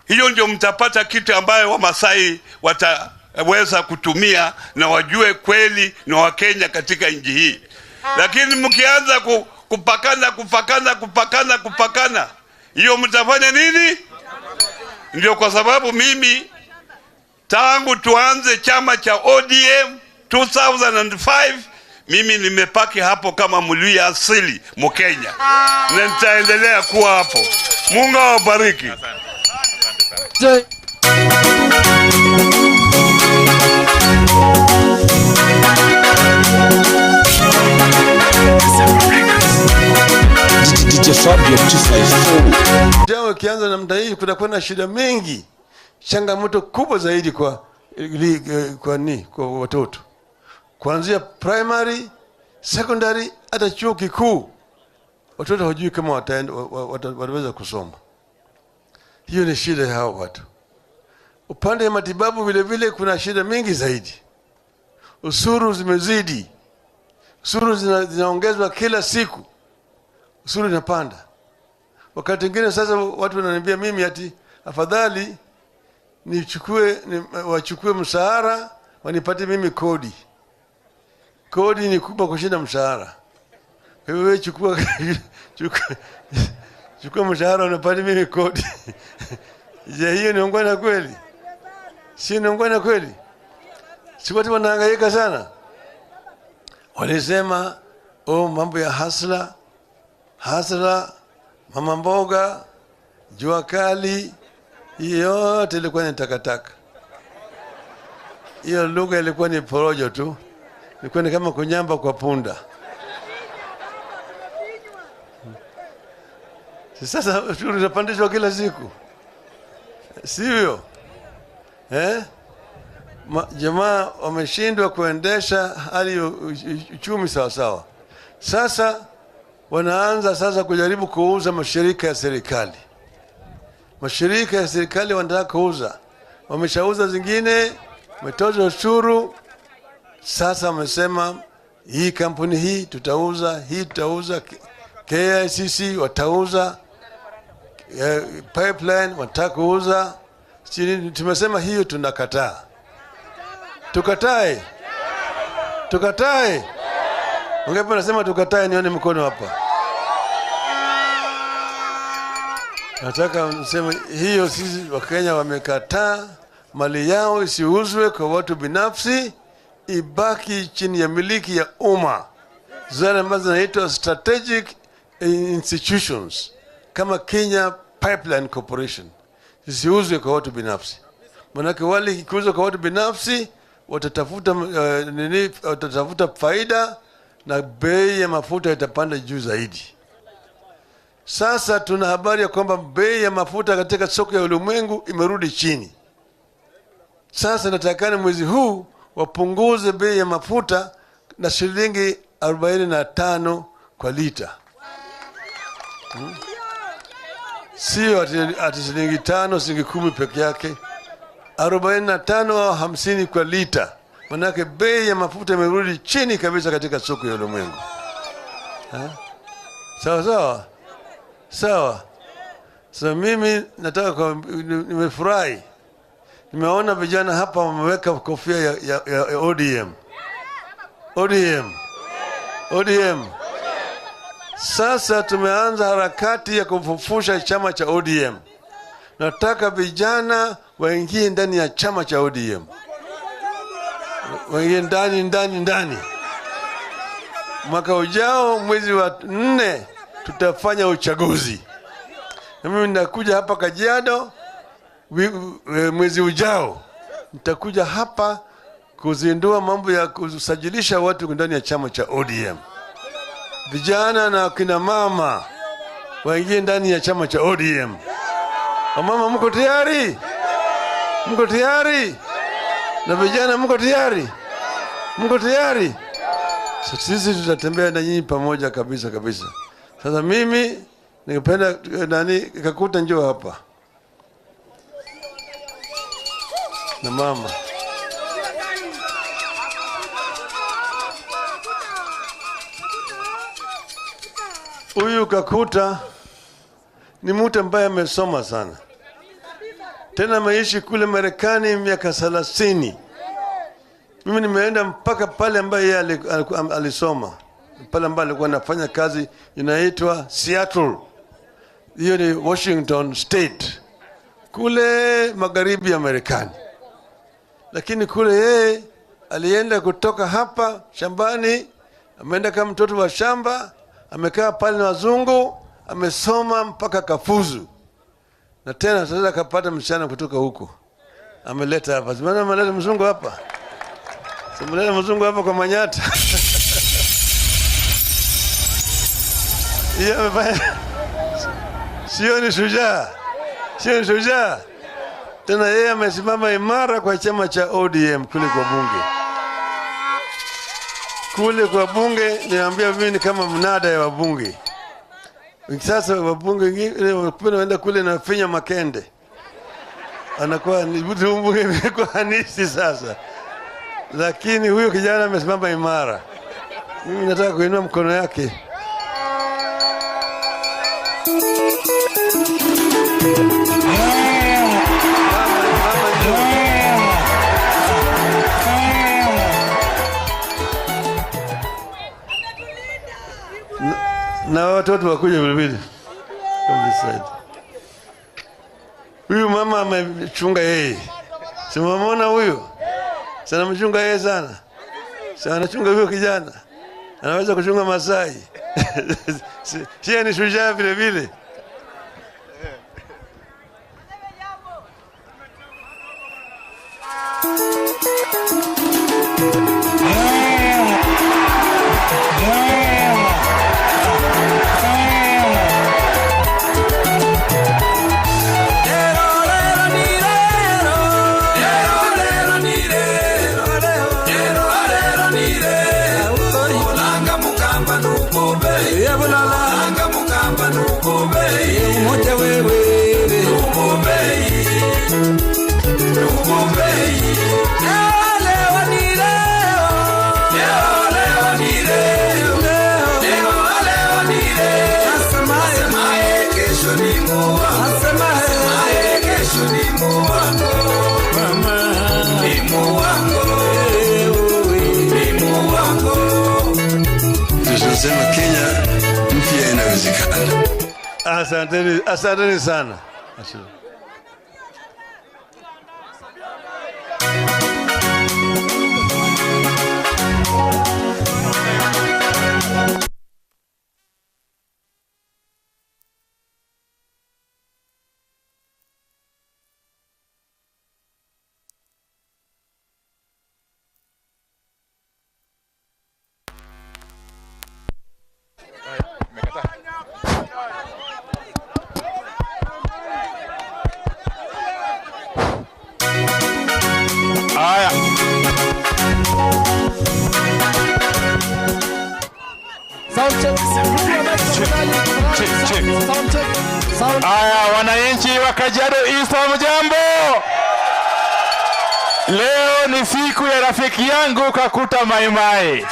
hiyo ndio mtapata kitu ambayo Wamasai wataweza kutumia na wajue kweli na Wakenya katika nchi hii. Lakini mkianza kupakana, hiyo mtafanya nini? Ndio kwa sababu mimi tangu tuanze chama cha ODM 2005 mimi nimepaki hapo kama Mluya asili Mkenya, na nitaendelea kuwa hapo. Mungu awabariki. Jambo kianza namna hii, kutakuwa na shida mingi, changamoto kubwa zaidi kwa watoto, kuanzia primary, secondary, hata chuo kikuu. Watoto hawajui kama wataweza kusoma. Hiyo ni shida ya hao watu. Upande wa matibabu vile vile kuna shida mingi zaidi. Usuru zimezidi, usuru zinaongezwa kila siku, usuru inapanda. Wakati mwingine sasa watu wananiambia mimi ati afadhali wachukue mshahara wanipate mimi kodi. Kodi ni kubwa kushinda mshahara. Wewe chukua mshahara unapata mimi kodi. Je, hiyo ni ongwana kweli? Si ni ongwana kweli? Si watu wanahangaika sana. Walisema mambo ya hasla, mama mboga, jua kali, yote ilikuwa ni takataka. Hiyo lugha ilikuwa ni porojo tu. Ilikuwa ni kama kunyamba kwa punda. Sasa ushuru unapandishwa kila siku, sivyo? Jamaa wameshindwa kuendesha hali uchumi sawa sawa. Sasa wanaanza kujaribu kuuza mashirika ya serikali. Mashirika ya serikali wanataka kuuza. Wameshauza zingine, wametoza ushuru. Sasa wamesema hii kampuni hii tutauza, hii tutauza, KICC watauza, pipeline wataka kuuza. Tumesema hiyo tunakataa. Tukatae. Tukatae. Ungepo nasema tukatae, nione mkono hapa. Nataka niseme hiyo, sisi Wakenya wamekataa mali yao isiuzwe kwa watu binafsi, ibaki chini ya miliki ya umma. Zile ambazo zinaitwa strategic institutions kama Kenya Pipeline Corporation zisiuzwe kwa watu binafsi. Manake wale ikiuzwa kwa watu binafsi watatafuta faida na bei ya mafuta itapanda juu zaidi. Sasa tuna habari ya kwamba bei ya mafuta katika soko ya ulimwengu imerudi chini. Sasa natakana mwezi huu wapunguze bei ya mafuta na shilingi 45 kwa lita. Sio ati shilingi 5, shilingi 10 peke yake. 45 au 50 kwa lita. Manake bei ya mafuta imerudi chini kabisa katika soko ya ulimwengu. Sawa sawa. Sawa. So mimi nataka nimefurahi. Nimeona vijana hapa wameweka kofia ya ODM. ODM. Sasa tumeanza harakati ya kufufusha chama cha ODM. Nataka vijana waingie ndani ya chama cha ODM. Waingie ndani. Mwaka ujao mwezi wa 4 tutafanya uchaguzi. Na mimi nitakuja hapa Kajiado mwezi ujao. Nitakuja hapa kuzindua mambo ya kusajilisha watu ndani ya chama cha ODM. Vijana na kina mama waingie ndani ya chama cha ODM. Mama, mko tayari? Mko tayari? Na vijana mko tayari? Mko tayari? Sisi tutatembea na nyinyi pamoja kabisa. Sasa mimi ningependa Kakuta njoo hapa. Na mama. Huyu Kakuta ni mtu ambaye amesoma sana. Tena ameishi kule Marekani miaka 30. Mimi nimeenda mpaka pale ambaye yeye alisoma. Pale ambapo alikuwa anafanya kazi inaitwa Seattle. Hiyo ni Washington State. Kule magharibi ya Marekani. Lakini kule yeye alienda kutoka hapa shambani, ameenda kama mtoto wa shamba, amekaa pale na wazungu, amesoma mpaka kafuzu. Na tena sasa akapata msichana kutoka huko. Ameleta hapa. Simana ameleta mzungu hapa. Simuleta mzungu hapa kwa Manyata. Yeye amefanya. Sio ni shujaa. Tena yeye amesimama imara kwa chama cha ODM kule kwa bunge. Kule kwa bunge niambia mimi ni kama mnada ya wabunge. Sasa wabunge wengine wanaenda kule na finya makende. Anakuwa ni bunge kwa hanisi sasa. Lakini huyo kijana amesimama imara. Mimi nataka kuinua mkono yake. Na watoto wakuja vile. Huyu mama amechunga yeye. Simamona huyu. Sana mchunga yeye sana. Sana chunga huyo kijana. Anaweza kuchunga Masai. Shia ni shujaa vile. tunasema Kenya mpya inawezekana. Asanteni sana. Aya, wananchi wa Kajiado East, hamjambo? Leo ni siku ya rafiki yangu Kakuta Maimai.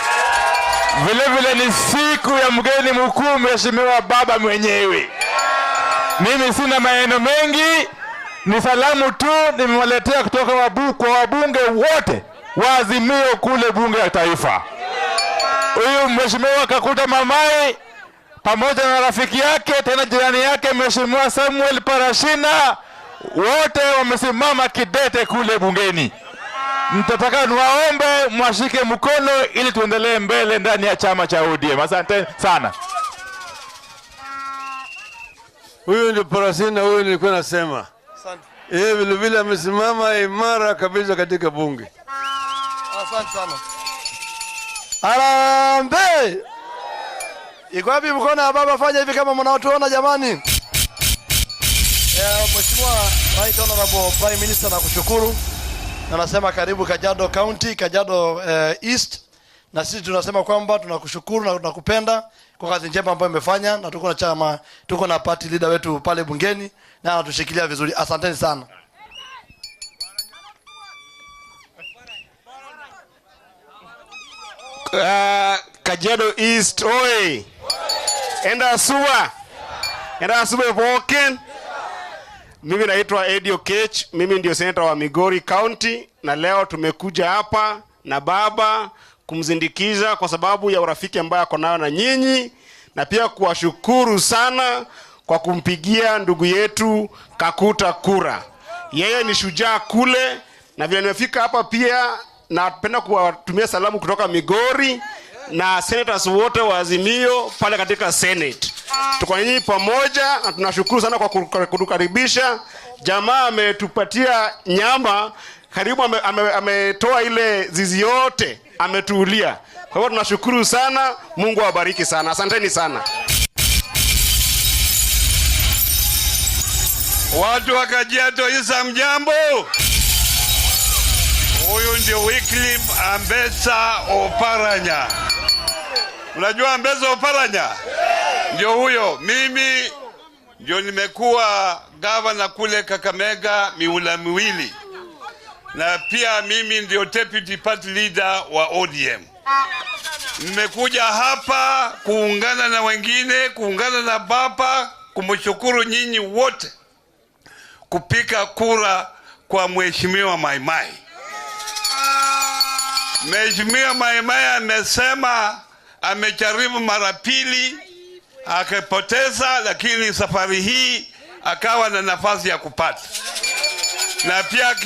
Vile vile ni siku ya mgeni mkuu mheshimiwa baba mwenyewe. Mimi sina maneno mengi, ni salamu tu nimewaletea kutoka kwa wabunge wote wa Azimio kule bunge la taifa. Huyu mheshimiwa Kakuta Maimai pamoja na rafiki yake tena jirani yake mheshimiwa Samuel Parashina, wote wamesimama kidete kule bungeni. Mtataka niwaombe mwashike mkono ili tuendelee mbele ndani ya chama cha ODM. Asante sana. Huyu ndio Parashina, huyu nilikuwa nasema. Asante. Vile vile amesimama imara kabisa katika bunge. Asante sana. Harambee! Iko wapi mkono ya baba? Fanya hivi kama mnaotuona jamani. Mheshimiwa Right Honorable Prime Minister, nakushukuru. Na nasema karibu Kajiado County, Kajiado East. Na sisi tunasema kwamba tunakushukuru na tunakupenda kwa kazi njema ambayo umefanya, na tuko na chama, tuko na party leader wetu pale bungeni na anatushikilia vizuri. Asanteni sana. Kajiado East oi. Enda asuba poken. Mimi naitwa Edio Kech, mimi ndio senator wa Migori County, na leo tumekuja hapa na baba kumzindikiza kwa sababu ya urafiki ambaye ako nayo na nyinyi, na pia kuwashukuru sana kwa kumpigia ndugu yetu Kakuta kura. Yeye ni shujaa kule, na vile nimefika hapa pia napenda kuwatumia salamu kutoka Migori na senators wote wa Azimio pale katika Senate. Tuko nyinyi pamoja na tunashukuru sana kwa kutukaribisha. Jamaa ametupatia nyama, karibu ametoa ile zizi yote, ametuulia. Kwa hivyo tunashukuru sana, Mungu awabariki sana. Asanteni sana. Watu wa Kajiado East, mjambo. Huyu ndio Wycliffe Ambetsa Oparanya. Unajua Ambetsa Oparanya? Ndio huyo. Mimi ndio nimekuwa gavana kule Kakamega miula miwili. Na pia mimi ndio deputy party leader wa ODM. Nimekuja hapa kuungana na wengine, kuungana na baba, kumshukuru nyinyi wote kupika kura kwa mheshimiwa Maimai. Mheshimiwa Maimai amesema amejaribu mara pili akapoteza, lakini safari hii akawa na nafasi ya kupata, na pia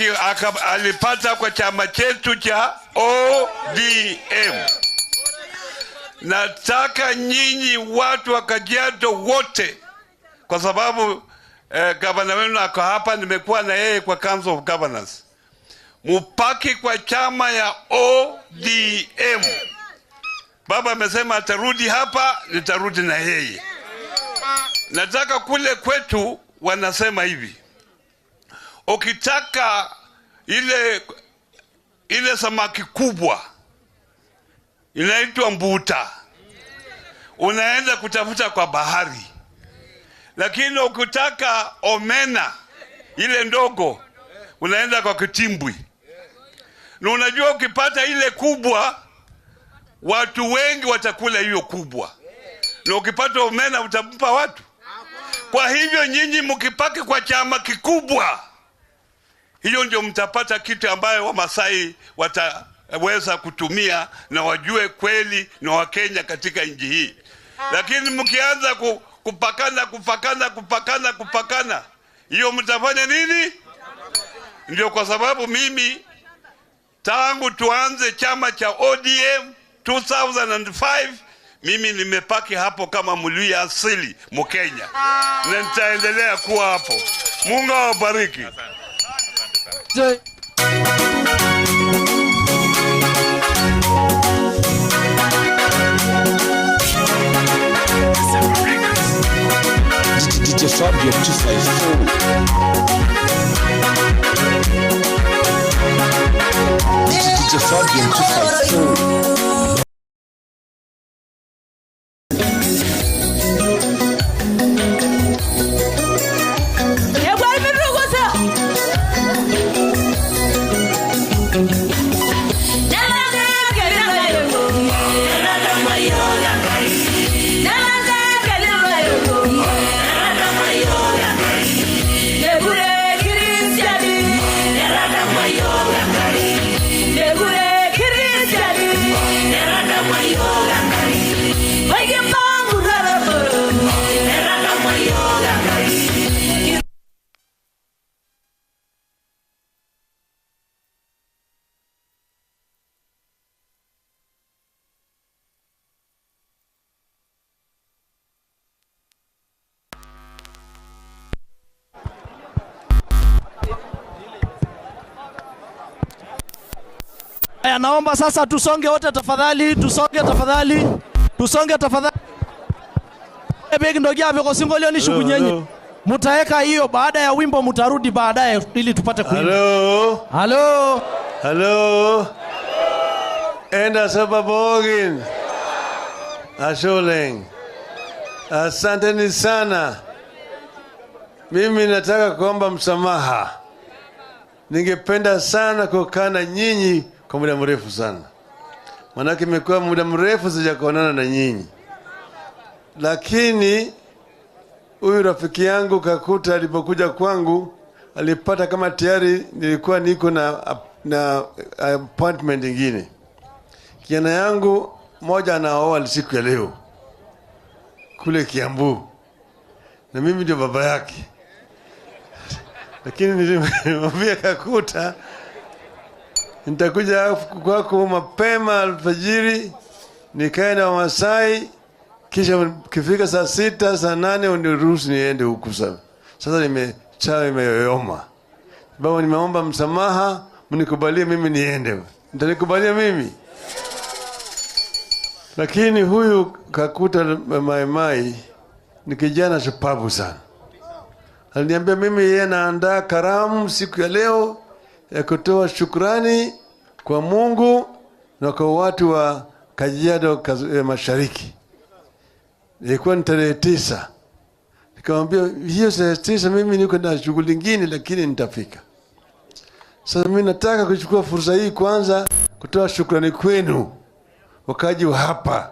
alipata kwa chama chetu cha ODM. Nataka nyinyi watu wa Kajiado wote, kwa sababu gavana wenu ako hapa, nimekuwa na yeye kwa Council of Governors, mupaki kwa chama ya ODM. Baba amesema atarudi hapa, nitarudi na yeye. Nataka kule kwetu wanasema hivi, ukitaka ile samaki kubwa inaitwa mbuta, unaenda kutafuta kwa bahari. Lakini ukitaka omena ile ndogo, unaenda kwa kitimbwi. Na unajua ukipata ile kubwa, watu wengi watakula hiyo kubwa. Na ukipata omena utampa watu. Kwa hivyo nyinyi mkipaki kwa chama kikubwa, hiyo ndio mtapata kitu ambayo Wamasai weza kutumia na wajue kweli na Wakenya katika nchi hii. Lakini mkianza kupakana, hiyo mtafanya nini? Ndio kwa sababu mimi tangu tuanze chama cha ODM 2005 mimi nimepaki hapo kama Mluya asili Mkenya, na nitaendelea kuwa hapo. Mungu awabariki. DJ Fabian 254. DJ Fabian 254. Naomba sasa tusonge wote tafadhali, tusonge tafadhali. Begi ndogia viko singolio ni shugunyenye. Mutaeka hiyo baada ya wimbo, mutarudi baadaye ili tupate kuimba. Hello. Enda Sababogin. Asholeng. Asanteni sana. Mimi nataka kuomba msamaha. Ningependa sana kukaa na nyinyi kwa muda mrefu sana. Manake imekuwa muda mrefu sijakuonana na nyinyi. Lakini huyu rafiki yangu Kakuta alipokuja kwangu alipata kama tayari nilikuwa niko na appointment nyingine. Kijana yangu moja anaoa siku ya leo kule Kiambu. Na mimi ndio baba yake. Lakini nilimwambia Kakuta nitakuja kwako mapema alfajiri nikae na Wamasai, kisha kifika saa 6 saa 8 uniruhusu niende huku sasa. Sasa imeyoyoma. Baba, nimeomba msamaha, mnikubalie mimi niende. Mtanikubalia mimi? Lakini huyu Kakuta Maimai ni kijana shupavu sana. Aliniambia mimi yeye anaandaa karamu siku ya leo ya kutoa shukrani kwa Mungu na kwa watu wa Kajiado Mashariki. Ilikuwa ni tarehe 9. Nikamwambia hiyo tarehe 9 mimi niko na shughuli nyingine lakini nitafika. Sasa mimi nataka kuchukua fursa hii kwanza kutoa shukrani kwenu wakaji wa hapa,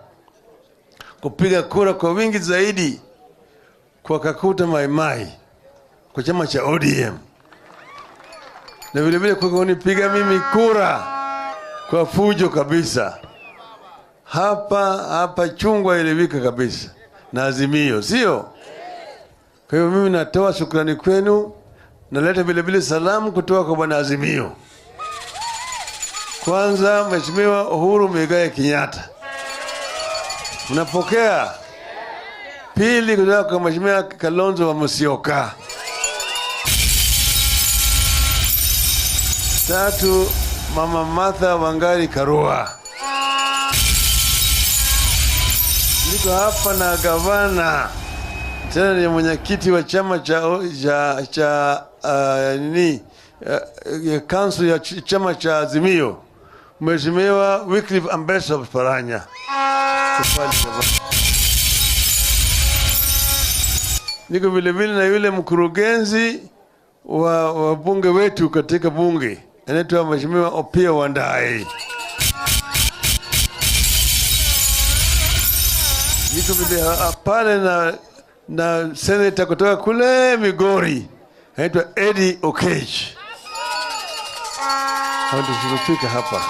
kupiga kura kwa wingi zaidi kwa Kakuta Maimai kwa chama cha ODM. Na vile vile kwa kunipiga mimi kura kwa fujo kabisa. Hapa chungwa ilivika kabisa na Azimio, sio? Kwa hiyo mimi natoa shukrani kwenu, naleta vile vile salamu kutoka kwa Bwana Azimio. Kwanza Mheshimiwa Uhuru Muigai Kenyatta, mnapokea? Pili kutoka kwa Mheshimiwa Kalonzo Musyoka. 3 Mama Martha Wangari Karua. Niko hapa na gavana tena ni mwenyekiti wa chama cha council ya chama cha Azimio, Mheshimiwa Wycliffe Ambassador Paranya. Niko vile vile na yule mkurugenzi wa bunge wetu katika bunge, anaitwa Mheshimiwa Opiyo Wandayi. Niko vile pale na senator kutoka kule Migori, anaitwa Eddie Okech. Hao ndio hapa.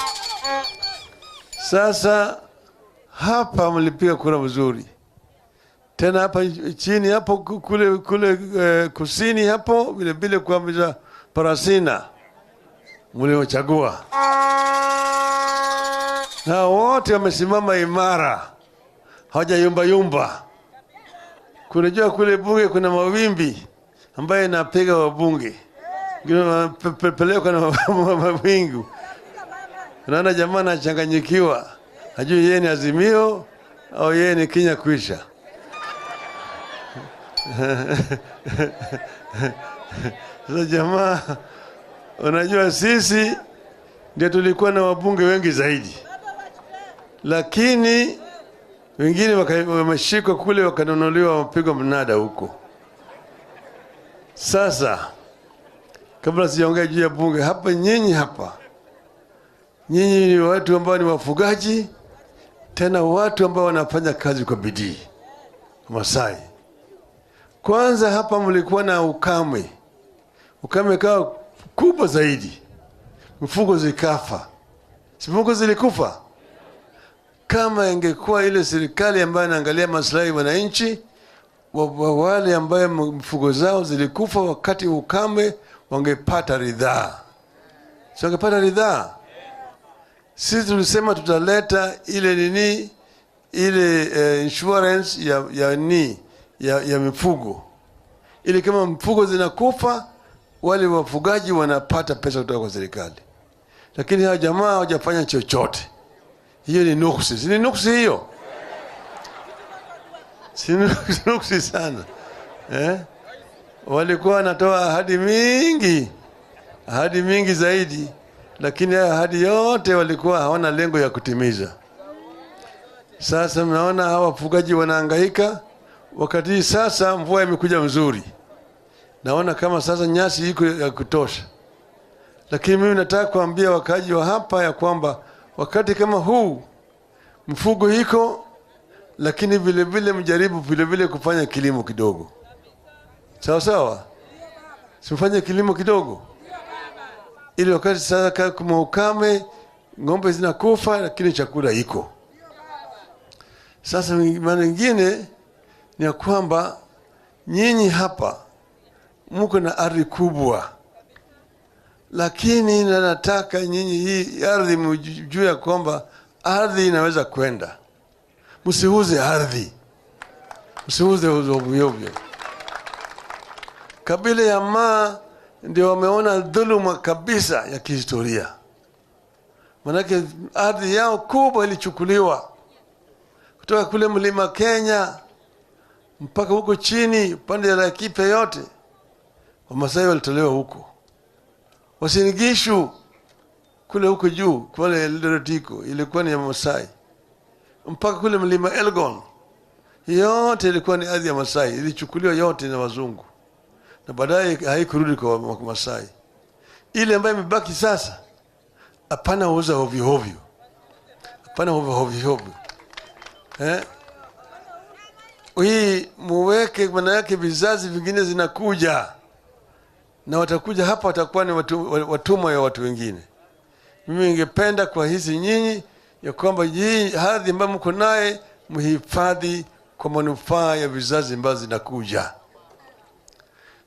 Sasa hapa mlipiga kura vizuri, tena hapa chini hapo kule kusini hapo vile vile kwa Parasina mliochagua, na wote wamesimama imara, hawajayumba yumba. Kunajua kule bunge kuna mawimbi ambaye inapiga wabunge, peleka na mawingu. Unaona jamaa anachanganyikiwa, hajui yeye ni Azimio au yeye ni Kenya Kwisha. Sasa jamaa, unajua sisi ndio tulikuwa na wabunge wengi zaidi, lakini wengine wameshikwa kule wakanunuliwa wapigwa mnada huko. Sasa kabla sijaongea juu ya bunge hapa, nyinyi ni watu ambao ni wafugaji, tena watu ambao wanafanya kazi kwa bidii. Masai, kwanza hapa mlikuwa na ukame kawa kubwa zaidi, mifugo zikafa. Mifugo zilikufa. Kama ingekuwa ile serikali ambayo inaangalia maslahi ya wananchi, wale ambao mifugo zao zilikufa wakati ukame wangepata ridhaa. Si wangepata ridhaa? Sisi tulisema tutaleta ile insurance ya mifugo, ili kama mifugo zinakufa wale wafugaji wanapata pesa kutoka kwa serikali. Lakini hao jamaa hawajafanya chochote. Hiyo ni nuksi. Si ni nuksi hiyo? Si nuksi sana. Walikuwa wanatoa ahadi mingi zaidi, lakini ahadi yote walikuwa hawana lengo ya kutimiza. Sasa mnaona hawa wafugaji wanahangaika, wakati sasa mvua imekuja mzuri. Naona kama sasa nyasi iko ya kutosha. Lakini mimi nataka kuambia wakaji wa hapa ya kwamba wakati kama huu mfugo iko, lakini vile vile mjaribu vile vile kufanya kilimo kidogo. Sawa sawa? Simfanye kilimo kidogo. Ili wakati sasa kama ukame, ng'ombe zinakufa lakini chakula iko. Sasa maana nyingine ni ya kwamba nyinyi hapa mko na ardhi kubwa, lakini nataka nyinyi hii ardhi mjue ya kwamba ardhi inaweza kwenda. Msiuze ardhi, msiuze ovyo. Kabila ya Maa ndio wameona dhuluma kabisa ya kihistoria. Manake ardhi yao kubwa ilichukuliwa kutoka kule mlima Kenya mpaka huko chini pande ya Laikipia yote. Wamasai walitolewa huko. Uasin Gishu kule huko juu kule Eldoretiko ilikuwa ni ya Masai. Mpaka kule mlima Elgon yote ilikuwa ni ardhi ya Masai, ilichukuliwa yote na wazungu. Na baadaye haikurudi kwa Masai. Ile ambayo imebaki sasa, hapana uza ovyo. Hapana ovyo. Hii muweke, maana yake vizazi vingine zinakuja. Na watakuja hapa watakuwa ni watumwa ya watu wengine. Mimi ningependa kwa hizi nyinyi ya kwamba hii ardhi ambayo mko naye mhifadhi kwa manufaa ya vizazi ambazo zinakuja.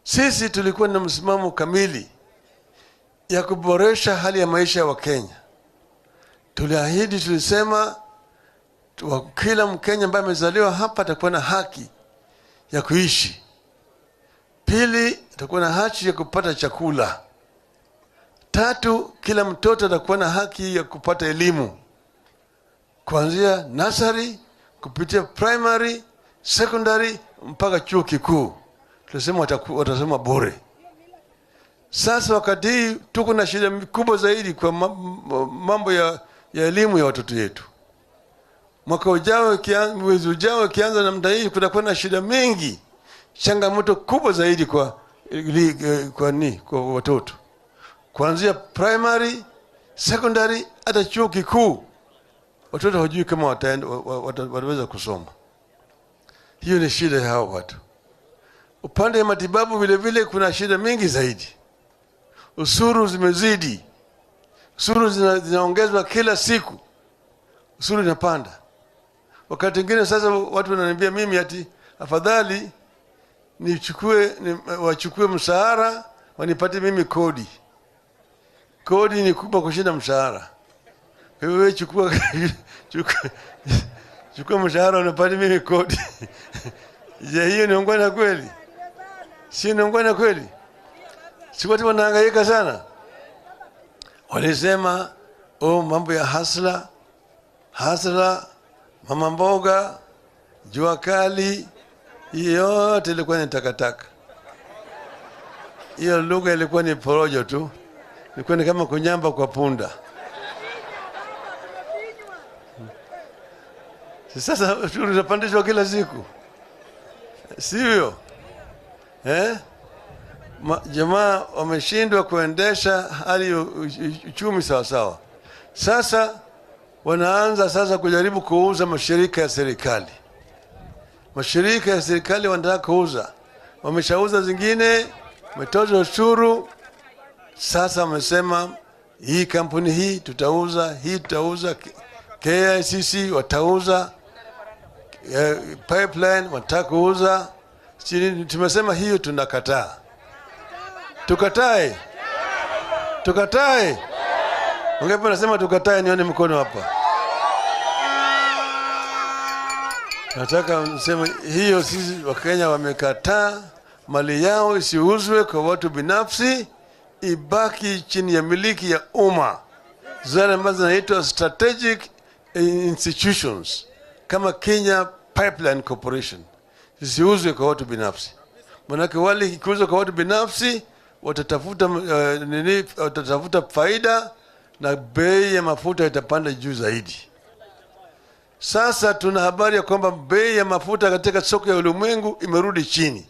Sisi tulikuwa na msimamo kamili ya kuboresha hali ya maisha ya Wakenya. Tuliahidi, tulisema kila Mkenya ambaye amezaliwa hapa atakuwa na haki ya kuishi. Pili, atakuwa na haki ya kupata chakula. Tatu, kila mtoto atakuwa na haki ya kupata elimu, kuanzia nursery kupitia primary, secondary mpaka chuo kikuu. Tulisema watasema bure. Sasa wakati hii tuko na shida kubwa zaidi kwa mambo ya elimu ya watoto wetu. Mwaka ujao, mwezi ujao kianza namna hii, kutakuwa na shida mingi, changamoto kubwa zaidi kwa watoto. Kuanzia primary, secondary hata chuo kikuu. Watoto hawajui kama wataweza kusoma. Hiyo ni shida ya hao watu. Upande wa matibabu vile vile kuna shida mingi zaidi. Ushuru zimezidi. Ushuru zinaongezwa kila siku. ushuru inapanda. Wakati mwingine sasa watu wananiambia mimi ati afadhali wachukue mshahara wanipatie mimi kodi. Kodi ni kubwa kushinda mshahara. Wewe chukua mshahara unapata mimi kodi. Je, hiyo ni ungwana kweli? Si ni ungwana kweli? Si watu wanahangaika sana. Walisema mambo ya hasla, mama mboga, jua kali, yote ilikuwa ni takataka. Hiyo lugha ilikuwa ni porojo tu. Ilikuwa ni kama kunyamba kwa punda. Sasa ushuru unapandishwa kila siku. Sivyo? Jamaa wameshindwa kuendesha hali uchumi sawa sawa. Sasa wanaanza sasa kujaribu kuuza mashirika ya serikali. Mashirika ya serikali wanataka kuuza. Wameshauza zingine, wametoza ushuru. Sasa wamesema hii kampuni hii tutauza, KICC watauza, pipeline wataka kuuza. Tumesema hiyo tunakataa. Tukatae. Ungepo nasema tukatae, nione mkono hapa. Nataka niseme hiyo sisi Wakenya wamekataa, mali yao isiuzwe kwa watu binafsi, ibaki chini ya miliki ya umma. Zile ambazo zinaitwa strategic institutions kama Kenya Pipeline Corporation zisiuzwe kwa watu binafsi. Manake wale ikiuzwa kwa watu binafsi watatafuta faida na bei ya mafuta itapanda juu zaidi. Sasa tuna habari ya kwamba bei ya mafuta katika soko ya ulimwengu imerudi chini.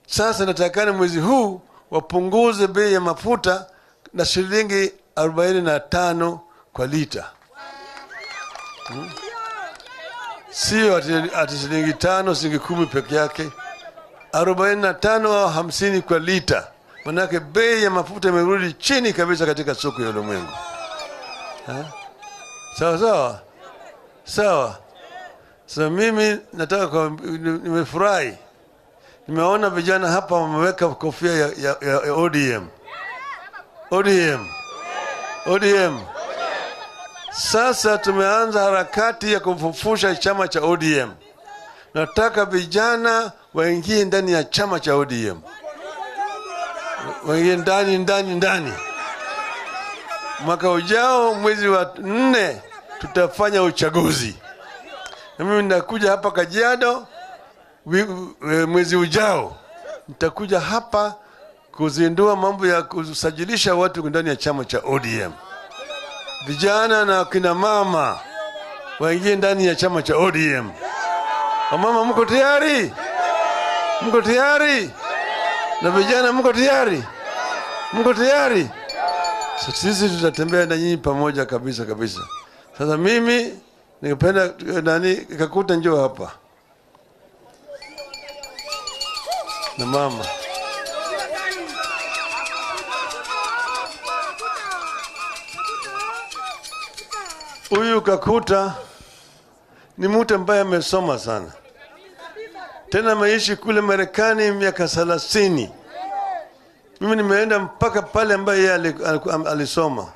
Sasa natakana mwezi huu wapunguze bei ya mafuta na shilingi 45 kwa lita. Sio ati shilingi 5, shilingi 10 peke yake. 45 au 50 kwa lita. Manake bei ya mafuta imerudi chini kabisa katika soko ya ulimwengu. Sawa. So mimi nataka nimefurahi. Nimeona vijana hapa wameweka kofia ya ODM. Sasa tumeanza harakati ya kufufusha chama cha ODM. Nataka vijana waingie ndani ya chama cha ODM. Waingie ndani. Mwaka ujao mwezi wa 4 tutafanya uchaguzi. Na mimi nitakuja hapa Kajiado mwezi ujao. Nitakuja hapa kuzindua mambo ya kusajilisha watu ndani ya chama cha ODM. Vijana na kina mama waingie ndani ya chama cha ODM. Mama, mko tayari? Na vijana mko tayari? Sisi tutatembea na nyinyi pamoja kabisa. Sasa mimi ningependa Kakuta njoo hapa. Na mama. Huyu Kakuta ni mtu ambaye amesoma sana. Tena ameishi kule Marekani miaka 30. Mimi nimeenda mpaka pale ambaye yeye alisoma.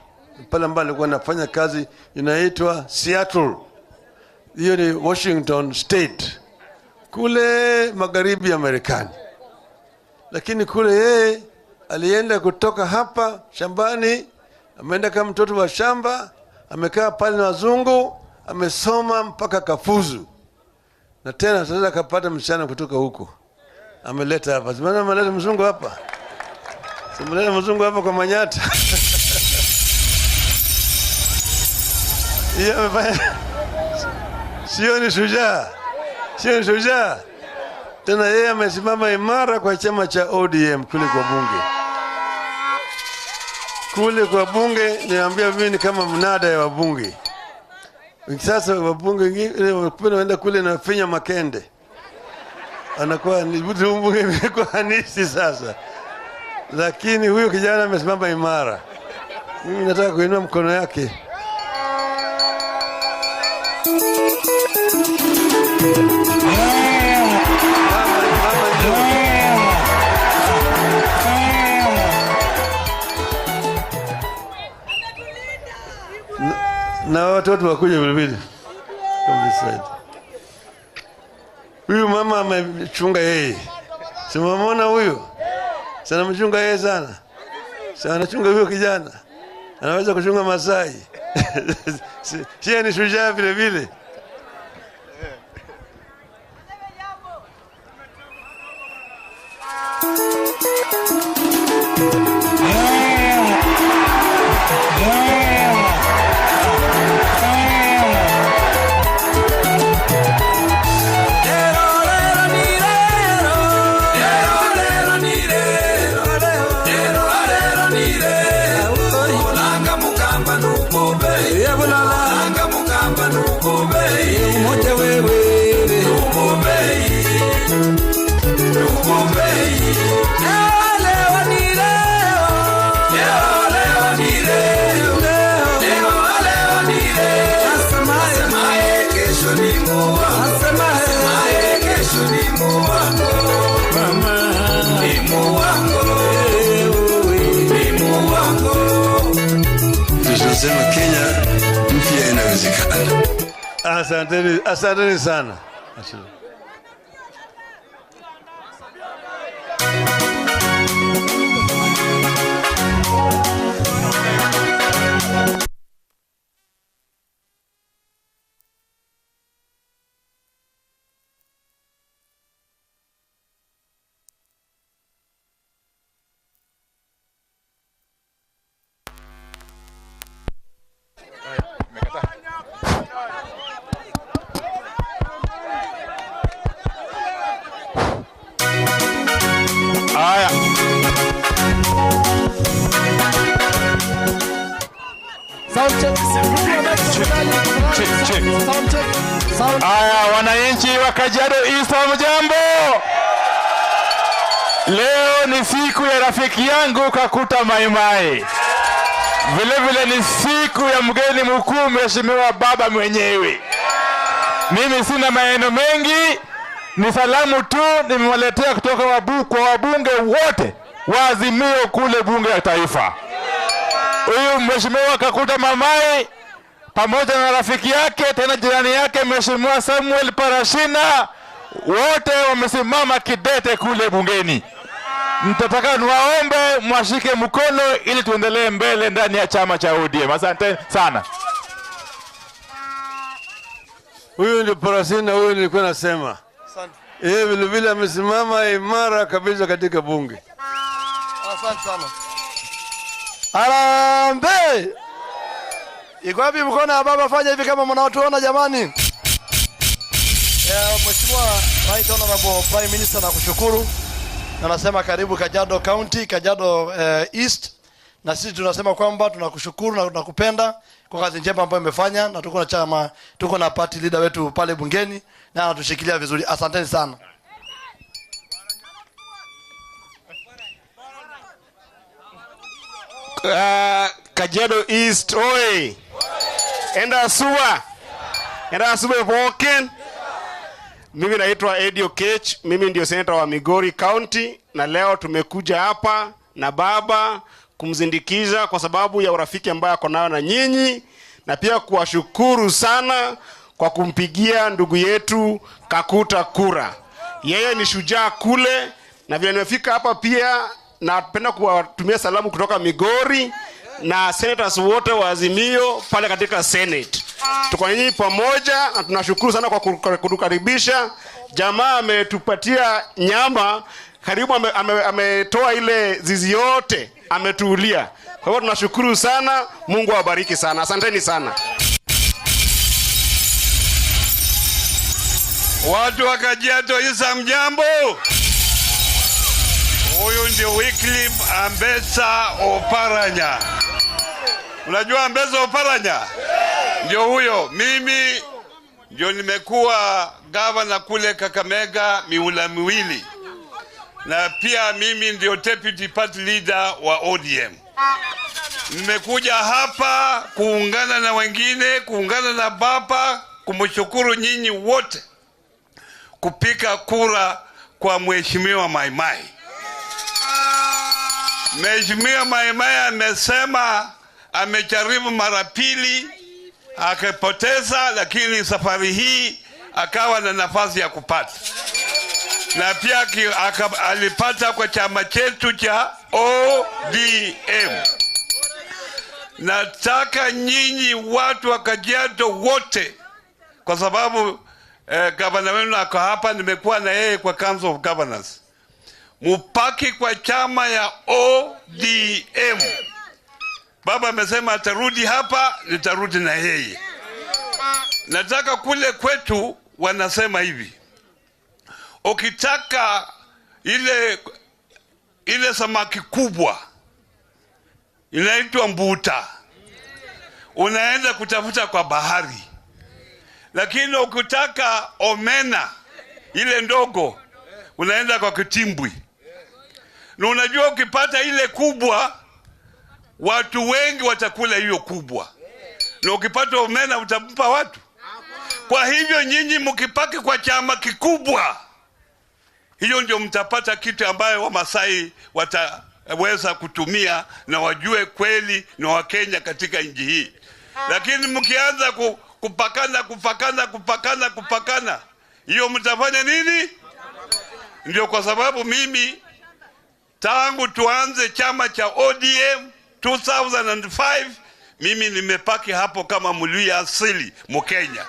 Pale ambapo alikuwa anafanya kazi inaitwa Seattle. Hiyo ni Washington State. Kule magharibi ya Marekani. Lakini kule yeye alienda kutoka hapa shambani, ameenda kama mtoto wa shamba, amekaa pale na wazungu, amesoma mpaka kafuzu. Na tena sasa akapata msichana kutoka huko. Ameleta hapa. Maana ameleta mzungu hapa. Ameleta mzungu hapa kwa Manyata. Yeye amefanya. Sio ni shujaa. Tena yeye amesimama imara kwa chama cha ODM kule kwa bunge. Niambia mimi ni kama mnada ya wabunge. Sasa wabunge wengine wanaenda kule na finya makende. Anakuwa ni mbunge kwa hanisi sasa. Lakini huyo kijana amesimama imara. Mimi nataka kuinua mkono yake. Na watoto wakuja vile vile. Huyu mama amechunga yeye. Simamona huyu. Sana mchunga yeye sana. Sana anachunga huyo kijana. Anaweza kuchunga Masai. Shia ni shujaa vile vile. Tunasema Kenya mpya inawezekana. Asanteni sana. Aya, wananchi wa Kajiado East, hamjambo? Leo ni siku ya rafiki yangu Kakuta Maimai. Vile vile ni siku ya mgeni mkuu mheshimiwa baba mwenyewe. Mimi sina maneno mengi, ni salamu tu nimewaletea kutoka kwa wabunge wote wa Azimio kule bunge ya taifa. Huyu mheshimiwa Kakuta Maimai pamoja na rafiki yake tena jirani yake mheshimiwa Samuel Parashina, wote wamesimama kidete kule bungeni. Mtataka niwaombe mwashike mkono ili tuendelee mbele ndani ya chama cha ODM. Asante sana. Huyu ndio Parashina, huyu nilikuwa nasema. Asante. Vile vile amesimama imara kabisa katika bunge. Asante sana. Harambee! Iko wapi mkono ya baba? Fanya hivi kama mnaotuona jamani. Mheshimiwa Right Honorable Prime Minister, nakushukuru. Na nasema karibu Kajiado County, Kajiado East. Na sisi tunasema kwamba tunakushukuru na tunakupenda kwa kazi njema ambayo umefanya, na tuko na chama, tuko na party leader wetu pale bungeni na anatushikilia vizuri. Asanteni sana. Kajiado East oi. Enda asuba poken. Mimi naitwa Edio Kech, mimi ndio senator wa Migori County, na leo tumekuja hapa na baba kumzindikiza kwa sababu ya urafiki ambaye ako nayo na nyinyi, na pia kuwashukuru sana kwa kumpigia ndugu yetu Kakuta kura. Yeye ni shujaa kule, na vile nimefika hapa pia napenda kuwatumia salamu kutoka Migori na senators wote wa Azimio pale katika Senate. Tuko nyinyi pamoja na tunashukuru sana kwa kutukaribisha. Jamaa ametupatia nyama, karibu ametoa ile zizi yote, ametuulia. Kwa hivyo tunashukuru sana, Mungu awabariki sana. Asanteni sana. Watu wa Kajiado East, mjambo. Huyu ndio Wycliffe Ambetsa Oparanya. Unajua Ambetsa Oparanya? Ndio huyo. Mimi ndio nimekuwa gavana kule Kakamega mihula miwili. Na pia mimi ndio deputy party leader wa ODM. Nimekuja hapa kuungana na wengine, kuungana na baba kumshukuru nyinyi wote kupiga kura kwa Mheshimiwa Mai Mai. Mheshimiwa Mai Mai amesema amejaribu mara pili akapoteza, lakini safari hii akawa na nafasi ya kupata, na pia alipata kwa chama chetu cha ODM. Nataka nyinyi watu wa Kajiado wote, kwa sababu gavana wenu ako hapa, nimekuwa na yeye kwa Council of Governors, mupaki kwa chama ya ODM. Baba amesema atarudi hapa, nitarudi na yeye. Nataka kule kwetu wanasema hivi, ukitaka ile samaki kubwa inaitwa mbuta, unaenda kutafuta kwa bahari. Lakini ukitaka omena ile ndogo, unaenda kwa kitimbwi. Na unajua ukipata ile kubwa, watu wengi watakula hiyo kubwa. Na ukipata omena utampa watu. Kwa hivyo nyinyi mkipaki kwa chama kikubwa, hiyo ndio mtapata kitu ambayo Wamasai wataweza kutumia na wajue kweli na Wakenya katika nchi hii. Lakini mkianza kupakana, hiyo mtafanya nini? Ndio kwa sababu mimi tangu tuanze chama cha ODM 2005 mimi nimepaki hapo kama Mluya asili Mkenya,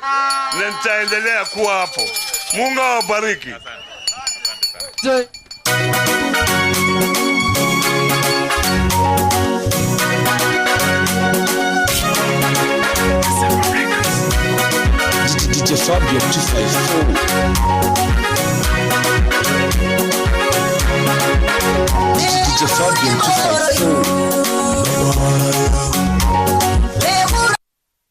na nitaendelea kuwa hapo. Mungu awabariki. DJ Fabian 254. DJ Fabian 254.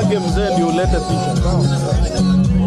Usiage mzee ndio ulete picha.